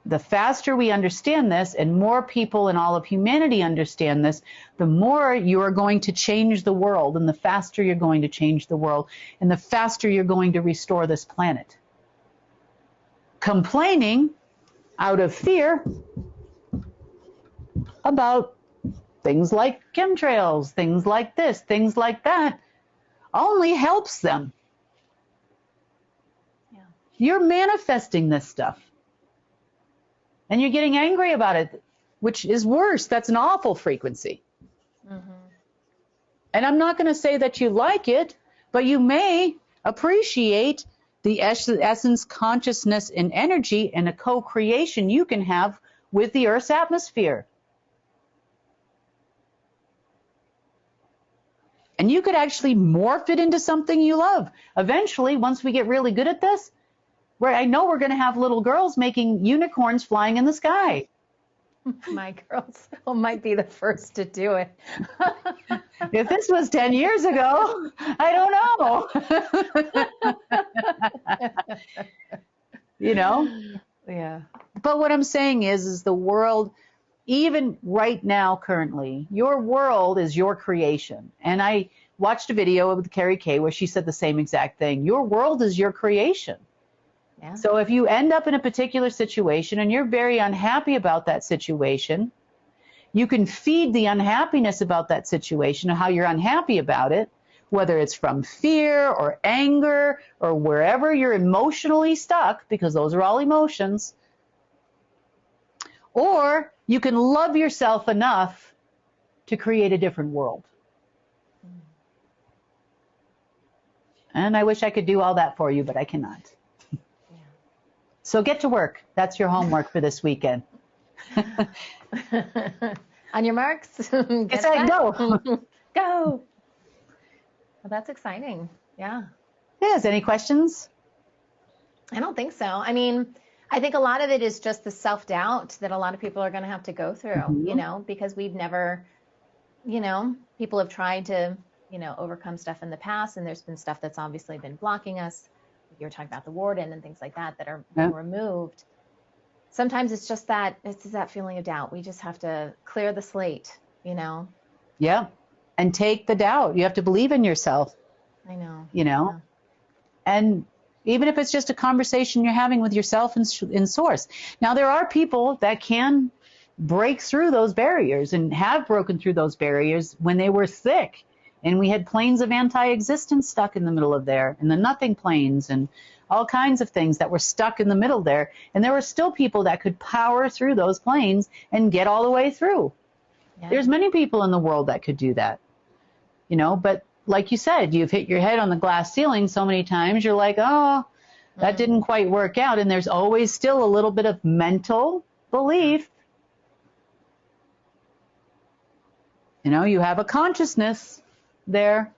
The faster we understand this, and more people in all of humanity understand this, the more you are going to change the world, and the faster you're going to change the world, and the faster you're going to restore this planet. Complaining out of fear about things like chemtrails, things like this, things like that, only helps them. Yeah. You're manifesting this stuff. And you're getting angry about it, which is worse. That's an awful frequency. And I'm not going to say that you like it, but you may appreciate the essence, consciousness, and energy and a co-creation you can have with the Earth's atmosphere. And you could actually morph it into something you love. Eventually, once we get really good at this, I know we're going to have little girls making unicorns flying in the sky. My girls might be the first to do it. If this was 10 years ago, I don't know. Yeah. But what I'm saying is the world, even right now, currently, your world is your creation. And I watched a video with Carrie Kay where she said the same exact thing. Your world is your creation. Yeah. So if you end up in a particular situation and you're very unhappy about that situation, you can feed the unhappiness about that situation and how you're unhappy about it, whether it's from fear or anger or wherever you're emotionally stuck, because those are all emotions. Or you can love yourself enough to create a different world. And I wish I could do all that for you, but I cannot. So get to work. That's your homework for this weekend. On your marks, get set, go. Go. Well, that's exciting. Yeah. Yes. Any questions? I don't think so. I mean, I think a lot of it is just the self-doubt that a lot of people are going to have to go through, you know, because we've never, you know, people have tried to, you know, overcome stuff in the past, and there's been stuff that's obviously been blocking us. You were talking about the warden and things like that that are being removed. Sometimes it's just that, it's that feeling of doubt. We just have to clear the slate, you know? Yeah. And take the doubt. You have to believe in yourself. I know. You know? And even if it's just a conversation you're having with yourself in source. Now, there are people that can break through those barriers and have broken through those barriers when they were sick. And we had planes of anti-existence stuck in the middle of there, and the nothing planes, and all kinds of things that were stuck in the middle there. And there were still people that could power through those planes and get all the way through. Yeah. There's many people in the world that could do that, you know, but like you said, you've hit your head on the glass ceiling so many times, you're like, oh, that didn't quite work out. And there's always still a little bit of mental belief. You know, you have a consciousness there.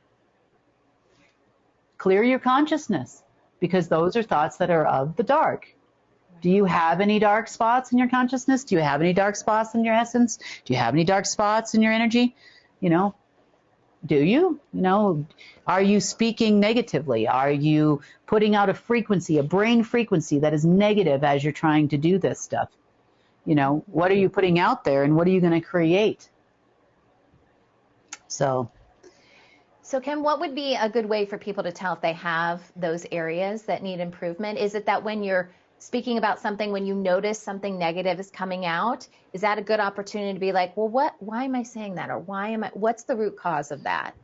Clear your consciousness, because those are thoughts that are of the dark. Do you have any dark spots in your consciousness? Do you have any dark spots in your essence? Do you have any dark spots in your energy? You know, do you? You know, are you speaking negatively? Are you putting out a frequency, a brain frequency that is negative as you're trying to do this stuff? You know, what are you putting out there, and what are you going to create? So Ken, what would be a good way for people to tell if they have those areas that need improvement? Is it that when you're speaking about something, when you notice something negative is coming out, is that a good opportunity to be like, well, why am I saying that? Or what's the root cause of that?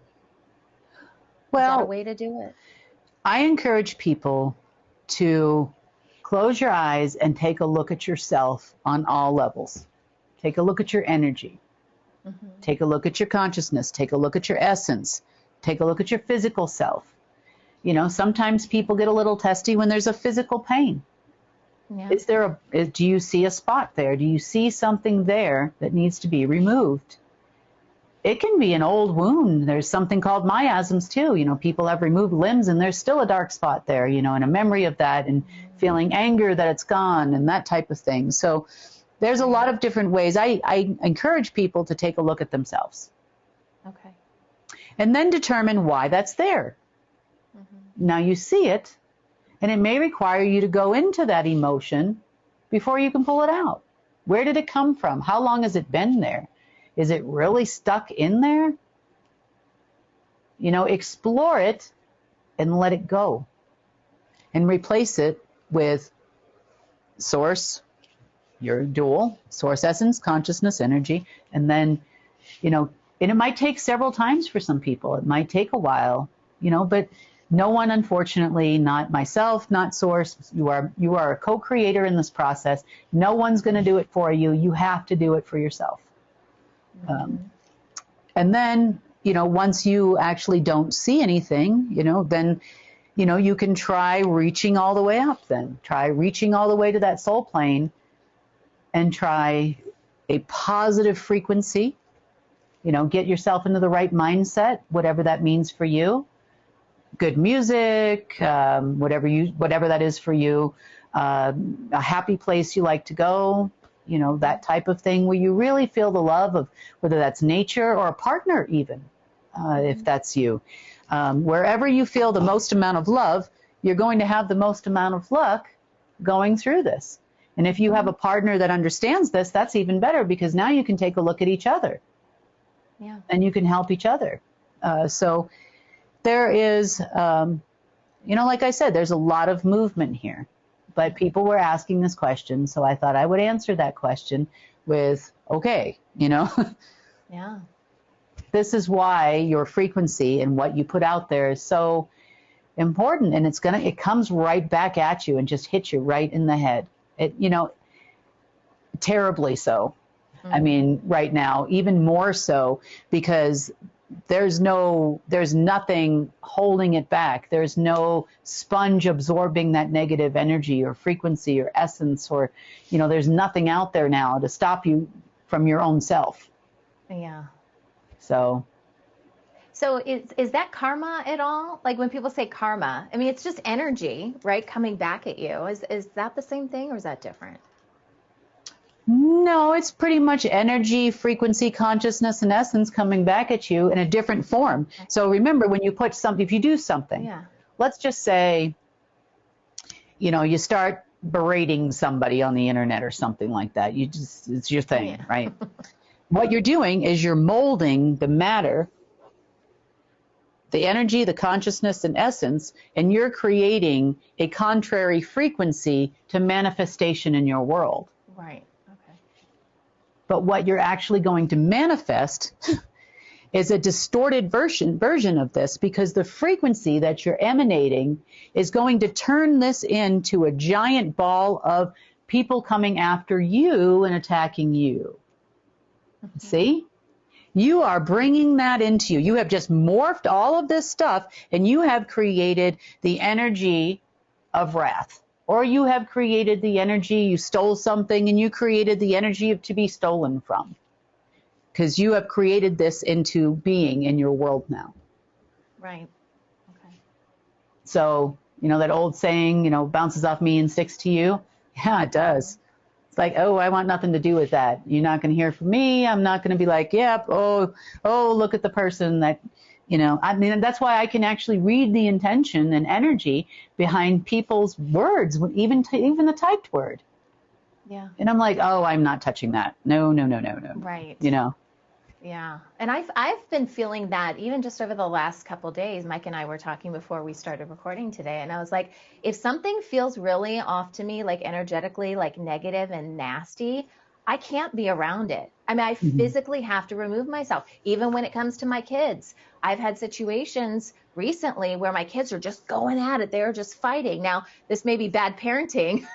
Well, is that a way to do it? I encourage people to close your eyes and take a look at yourself on all levels. Take a look at your energy. Mm-hmm. Take a look at your consciousness. Take a look at your essence. Take a look at your physical self. You know, sometimes people get a little testy when there's a physical pain. Yeah. Do you see a spot there? Do you see something there that needs to be removed? It can be an old wound. There's something called miasms too. You know, people have removed limbs and there's still a dark spot there, you know, and a memory of that, and feeling anger that it's gone and that type of thing. So there's a lot of different ways. I encourage people to take a look at themselves. Okay. And then determine why that's there. Mm-hmm. Now you see it, and it may require you to go into that emotion before you can pull it out. Where did it come from? How long has it been there? Is it really stuck in there? You know, explore it and let it go. And replace it with source, your dual, source essence, consciousness, energy, and then, you know, and it might take several times for some people. It might take a while, you know, but no one, unfortunately, not myself, not source, you are a co-creator in this process. No one's going to do it for you. You have to do it for yourself. Mm-hmm. And then, you know, once you actually don't see anything, you know, then, you know, you can try reaching all the way up then. Try reaching all the way to that soul plane and try a positive frequency. You know, get yourself into the right mindset, whatever that means for you. Good music, whatever that is for you. A happy place you like to go. You know, that type of thing where you really feel the love of, whether that's nature or a partner even, if that's you. Wherever you feel the most amount of love, you're going to have the most amount of luck going through this. And if you have a partner that understands this, that's even better, because now you can take a look at each other. Yeah. And you can help each other. So there is, you know, like I said, there's a lot of movement here. But people were asking this question, so I thought I would answer that question with, okay, you know. Yeah. This is why your frequency and what you put out there is so important, and it comes right back at you and just hits you right in the head. It, you know, terribly so. Mm-hmm. I mean, right now, even more so, because there's nothing holding it back. There's no sponge absorbing that negative energy or frequency or essence, or, you know, there's nothing out there now to stop you from your own self. Yeah. So So is that karma at all? Like when people say karma, I mean, it's just energy, right? Coming back at you. Is that the same thing or is that different? No, it's pretty much energy, frequency, consciousness, and essence coming back at you in a different form. So remember, when you put something, if you do something, let's just say, you start berating somebody on the internet or something like that. It's your thing, right? What you're doing is you're molding the matter, the energy, the consciousness, and essence, and you're creating a contrary frequency to manifestation in your world. Right. But what you're actually going to manifest is a distorted version of this, because the frequency that you're emanating is going to turn this into a giant ball of people coming after you and attacking you. See? You are bringing that into you. You have just morphed all of this stuff, and you have created the energy of wrath. Or you have created the energy, you stole something, and you created the energy to be stolen from. Because you have created this into being in your world now. Right. Okay. So, that old saying, bounces off me and sticks to you. Yeah, it does. It's like, oh, I want nothing to do with that. You're not going to hear from me. I'm not going to be like, yep, oh, look at the person that, I mean, that's why I can actually read the intention and energy behind people's words, even the typed word. Yeah. And I'm like, oh, I'm not touching that. No. Right. Yeah. And I've been feeling that even just over the last couple of days. Mike and I were talking before we started recording today, and I was like, if something feels really off to me, like energetically, like negative and nasty, I can't be around it. I mean, I physically have to remove myself, even when it comes to my kids. I've had situations recently where my kids are just going at it. They're just fighting. Now, this may be bad parenting,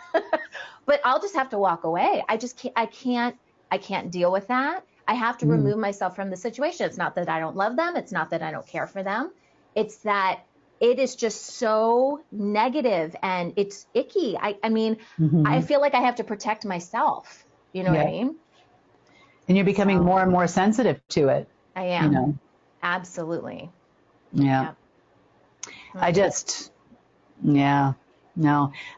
but I'll just have to walk away. I can't deal with that. I have to remove myself from the situation. It's not that I don't love them. It's not that I don't care for them. It's that it is just so negative and it's icky. I mean, I feel like I have to protect myself. You know what I mean? And you're becoming more and more sensitive to it. I am. Absolutely. Yeah. I just, no.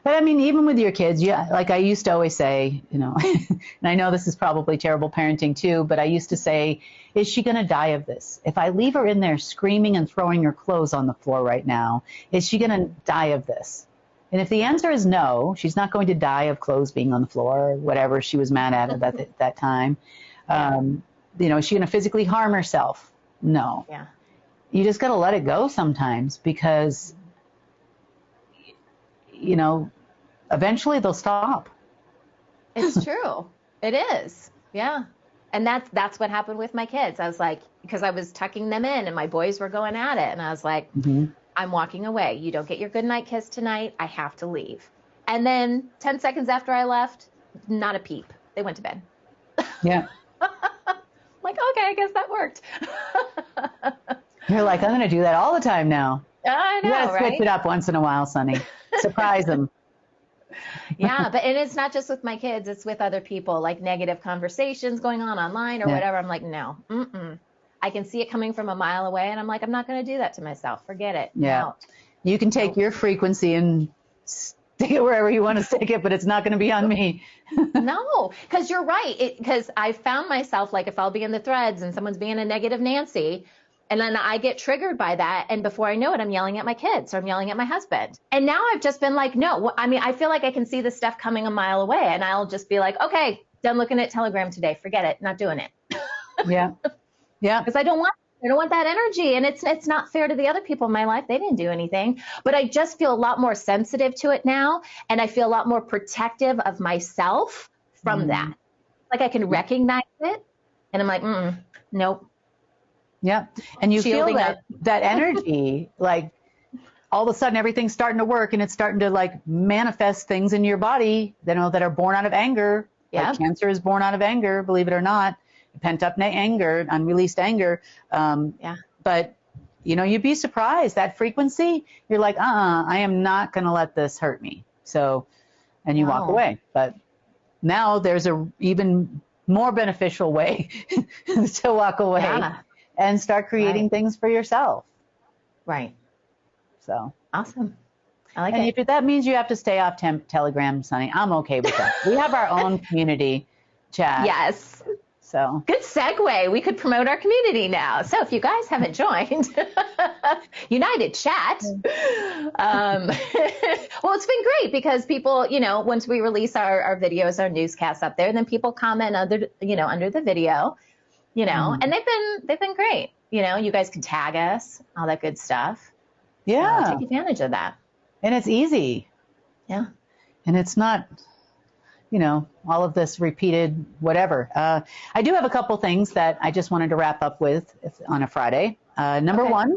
But I mean, even with your kids, like I used to always say, and I know this is probably terrible parenting too, but I used to say, is she going to die of this? If I leave her in there screaming and throwing her clothes on the floor right now, is she going to die of this? And if the answer is no, she's not going to die of clothes being on the floor or whatever she was mad at that time. Is she going to physically harm herself? No. Yeah. You just got to let it go sometimes, because eventually they'll stop. It's true. It is. Yeah. And that's what happened with my kids. I was like, because I was tucking them in and my boys were going at it. And I was like, I'm walking away. You don't get your goodnight kiss tonight. I have to leave. And then 10 seconds after I left, not a peep. They went to bed. Yeah. Like, okay, I guess that worked. You're like, I'm going to do that all the time now. I know, you got to switch it up once in a while, Sonny. Surprise them. Yeah, and it's not just with my kids. It's with other people, like negative conversations going on online or whatever. I'm like, no, I can see it coming from a mile away, and I'm like, I'm not going to do that to myself. Forget it. Yeah. No. You can take your frequency and stick it wherever you want to stick it, but it's not going to be on me. No, because you're right. Because I found myself, like, if I'll be in the threads and someone's being a negative Nancy, and then I get triggered by that, and before I know it, I'm yelling at my kids or I'm yelling at my husband. And now I've just been like, no, I mean, I feel like I can see this stuff coming a mile away, and I'll just be like, okay, done looking at Telegram today. Forget it. Not doing it. Yeah. Yeah. Because I don't want that energy, and it's not fair to the other people in my life. They didn't do anything, but I just feel a lot more sensitive to it now, and I feel a lot more protective of myself from that. Like I can recognize it, and I'm like, nope. Yeah. And you feel that energy, like all of a sudden everything's starting to work, and it's starting to like manifest things in your body that are born out of anger. Yeah. Like cancer is born out of anger, believe it or not. Pent up anger, unreleased anger. But you'd be surprised, that frequency, you're like, I am not going to let this hurt me. So, and you walk away. But now there's a even more beneficial way to walk away. Yeah. and start creating things for yourself. Right. So awesome. I like and it. if that means you have to stay off Telegram, Sunny, I'm okay with that. We have our own community chat. Yes. So good segue. We could promote our community now. So if you guys haven't joined United Chat, well, it's been great because people, once we release our videos, our newscasts up there, then people comment under the video, and they've been great. You guys can tag us, all that good stuff. Yeah. So take advantage of that. And it's easy. Yeah. And it's not, all of this repeated whatever. I do have a couple things that I just wanted to wrap up with on a Friday. Number one,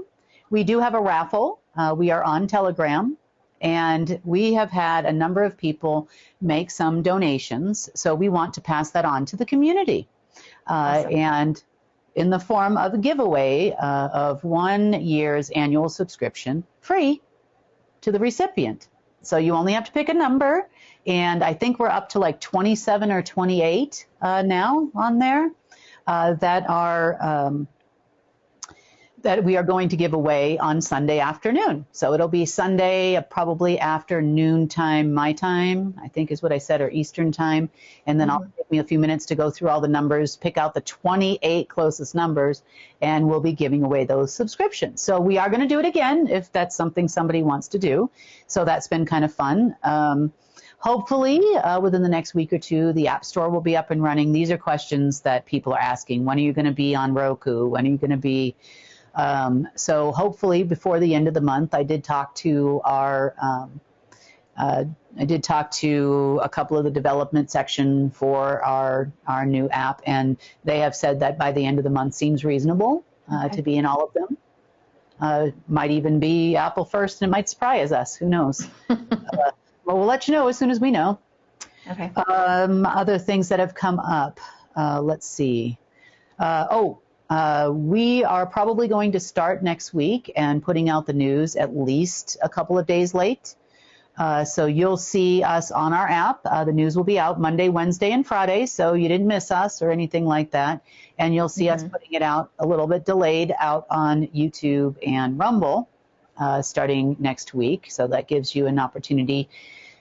we do have a raffle. We are on Telegram, and we have had a number of people make some donations. So we want to pass that on to the community. Awesome. And in the form of a giveaway of 1 year's annual subscription free to the recipient. So you only have to pick a number, and I think we're up to like 27 or 28 now on there that we are going to give away on Sunday afternoon. So it'll be Sunday probably after noon time, my time, I think is what I said, or Eastern time. And then I'll take me a few minutes to go through all the numbers, pick out the 28 closest numbers, and we'll be giving away those subscriptions. So we are going to do it again if that's something somebody wants to do. So that's been kind of fun. Hopefully, within the next week or two, the App Store will be up and running. These are questions that people are asking. When are you going to be on Roku? When are you going to be... so hopefully before the end of the month, I did talk to a couple of the development section for our new app, and they have said that by the end of the month seems reasonable to be in all of them. Might even be Apple first, and it might surprise us. Who knows? Well, we'll let you know as soon as we know. Okay. Other things that have come up. Let's see. We are probably going to start next week and putting out the news at least a couple of days late. So you'll see us on our app. The news will be out Monday, Wednesday, and Friday, so you didn't miss us or anything like that. And you'll see us putting it out a little bit delayed out on YouTube and Rumble starting next week. So that gives you an opportunity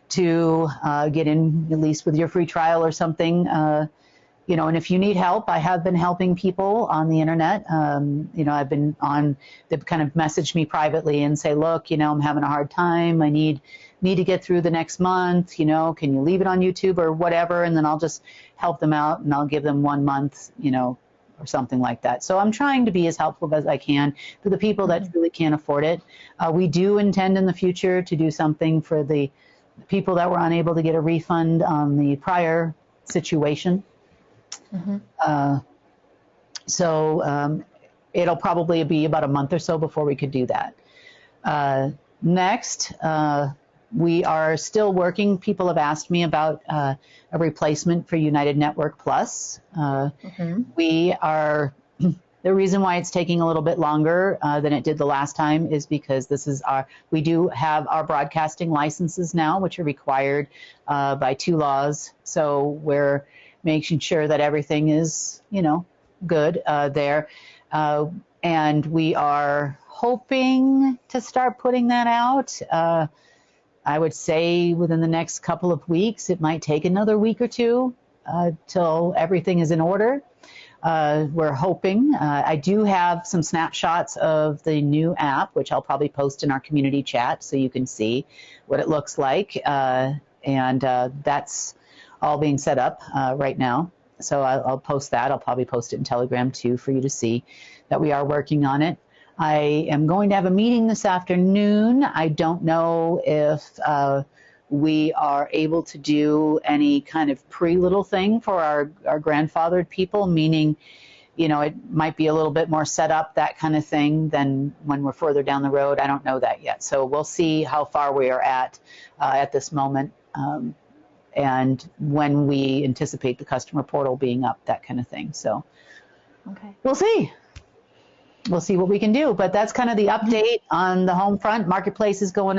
to get in at least with your free trial or something. And if you need help, I have been helping people on the internet. I've been they've kind of messaged me privately and say, look, I'm having a hard time. I need to get through the next month. Can you leave it on YouTube or whatever? And then I'll just help them out and I'll give them 1 month, or something like that. So I'm trying to be as helpful as I can for the people that really can't afford it. We do intend in the future to do something for the people that were unable to get a refund on the prior situation. It'll probably be about a month or so before we could do that. Next, we are still working. People have asked me about a replacement for United Network Plus. The reason why it's taking a little bit longer than it did the last time is because we do have our broadcasting licenses now, which are required by 2 laws. So we're making sure that everything is, good there. And we are hoping to start putting that out. I would say within the next couple of weeks. It might take another week or two till everything is in order. We're hoping. I do have some snapshots of the new app, which I'll probably post in our community chat so you can see what it looks like. And that's all being set up right now. So I'll post that. I'll probably post it in Telegram too for you to see that we are working on it. I am going to have a meeting this afternoon. I don't know if we are able to do any kind of pre-little thing for our grandfathered people, meaning, it might be a little bit more set up, that kind of thing, than when we're further down the road. I don't know that yet. So we'll see how far we are at this moment. And when we anticipate the customer portal being up, that kind of thing. So we'll see. We'll see what we can do. But that's kind of the update on the home front. Marketplace is going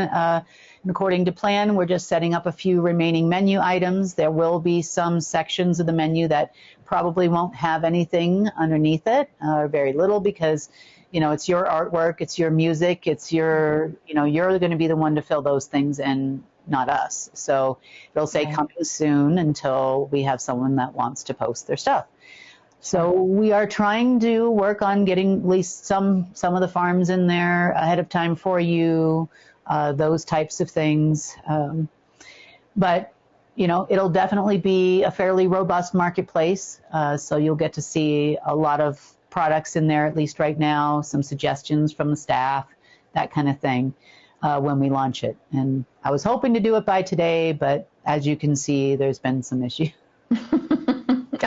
And according to plan, we're just setting up a few remaining menu items. There will be some sections of the menu that probably won't have anything underneath it, or very little, because, you know, it's your artwork, it's your music, it's your, you know, you're going to be the one to fill those things and not us. So it'll say coming soon until we have someone that wants to post their stuff. So we are trying to work on getting at least some of the farms in there ahead of time for you, those types of things. But, you know, it'll definitely be a fairly robust marketplace. So you'll get to see a lot of products in there, at least right now, some suggestions from the staff, that kind of thing, when we launch it. And I was hoping to do it by today, but as you can see, there's been some issues.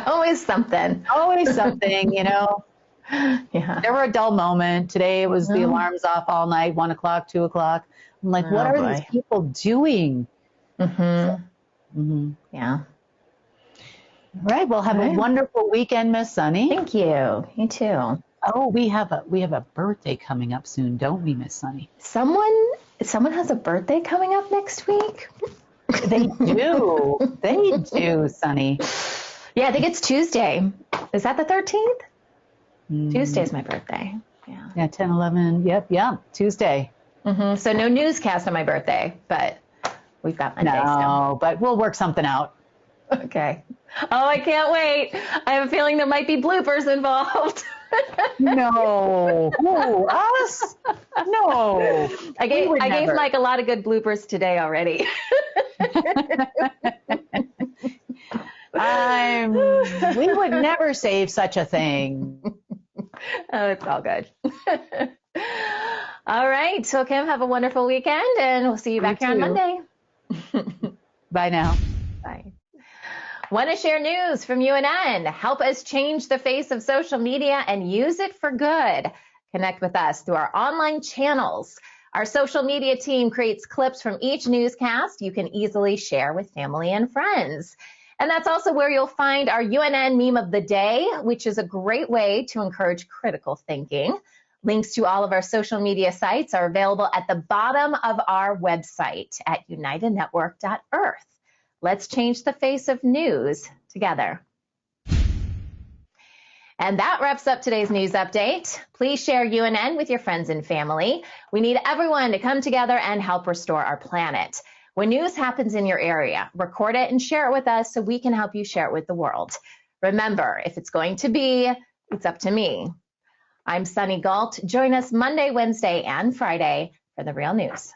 Always something. Always something, you know. Yeah. Never a dull moment. Today it was the alarms off all night, 1 o'clock, 2 o'clock. I'm like, what are these people doing? Yeah. All right. Well, have a wonderful weekend, Miss Sunny. Thank you. You too. Oh, we have a birthday coming up soon, don't we, Miss Sunny? Someone has a birthday coming up next week. They do. They do, Sunny. Yeah, I think it's Tuesday. Is that the 13th? Tuesday's my birthday. Yeah. Yeah, 10, 11. Yep. Tuesday. So no newscast on my birthday, but we've got Monday still. No, but we'll work something out. Okay. Oh, I can't wait. I have a feeling there might be bloopers involved. No. Who, us? No. I gave Mike a lot of good bloopers today already. We would never save such a thing. Oh, it's all good. All right. So, Kim, have a wonderful weekend, and we'll see you back here on Monday. Bye now. Bye. Want to share news from UNN? Help us change the face of social media and use it for good. Connect with us through our online channels. Our social media team creates clips from each newscast you can easily share with family and friends. And that's also where you'll find our UNN meme of the day, which is a great way to encourage critical thinking. Links to all of our social media sites are available at the bottom of our website at unitednetwork.earth. Let's change the face of news together. And that wraps up today's news update. Please share UNN with your friends and family. We need everyone to come together and help restore our planet. When news happens in your area, record it and share it with us so we can help you share it with the world. Remember, if it's going to be, it's up to me. I'm Sunny Galt. Join us Monday, Wednesday, and Friday for the real news.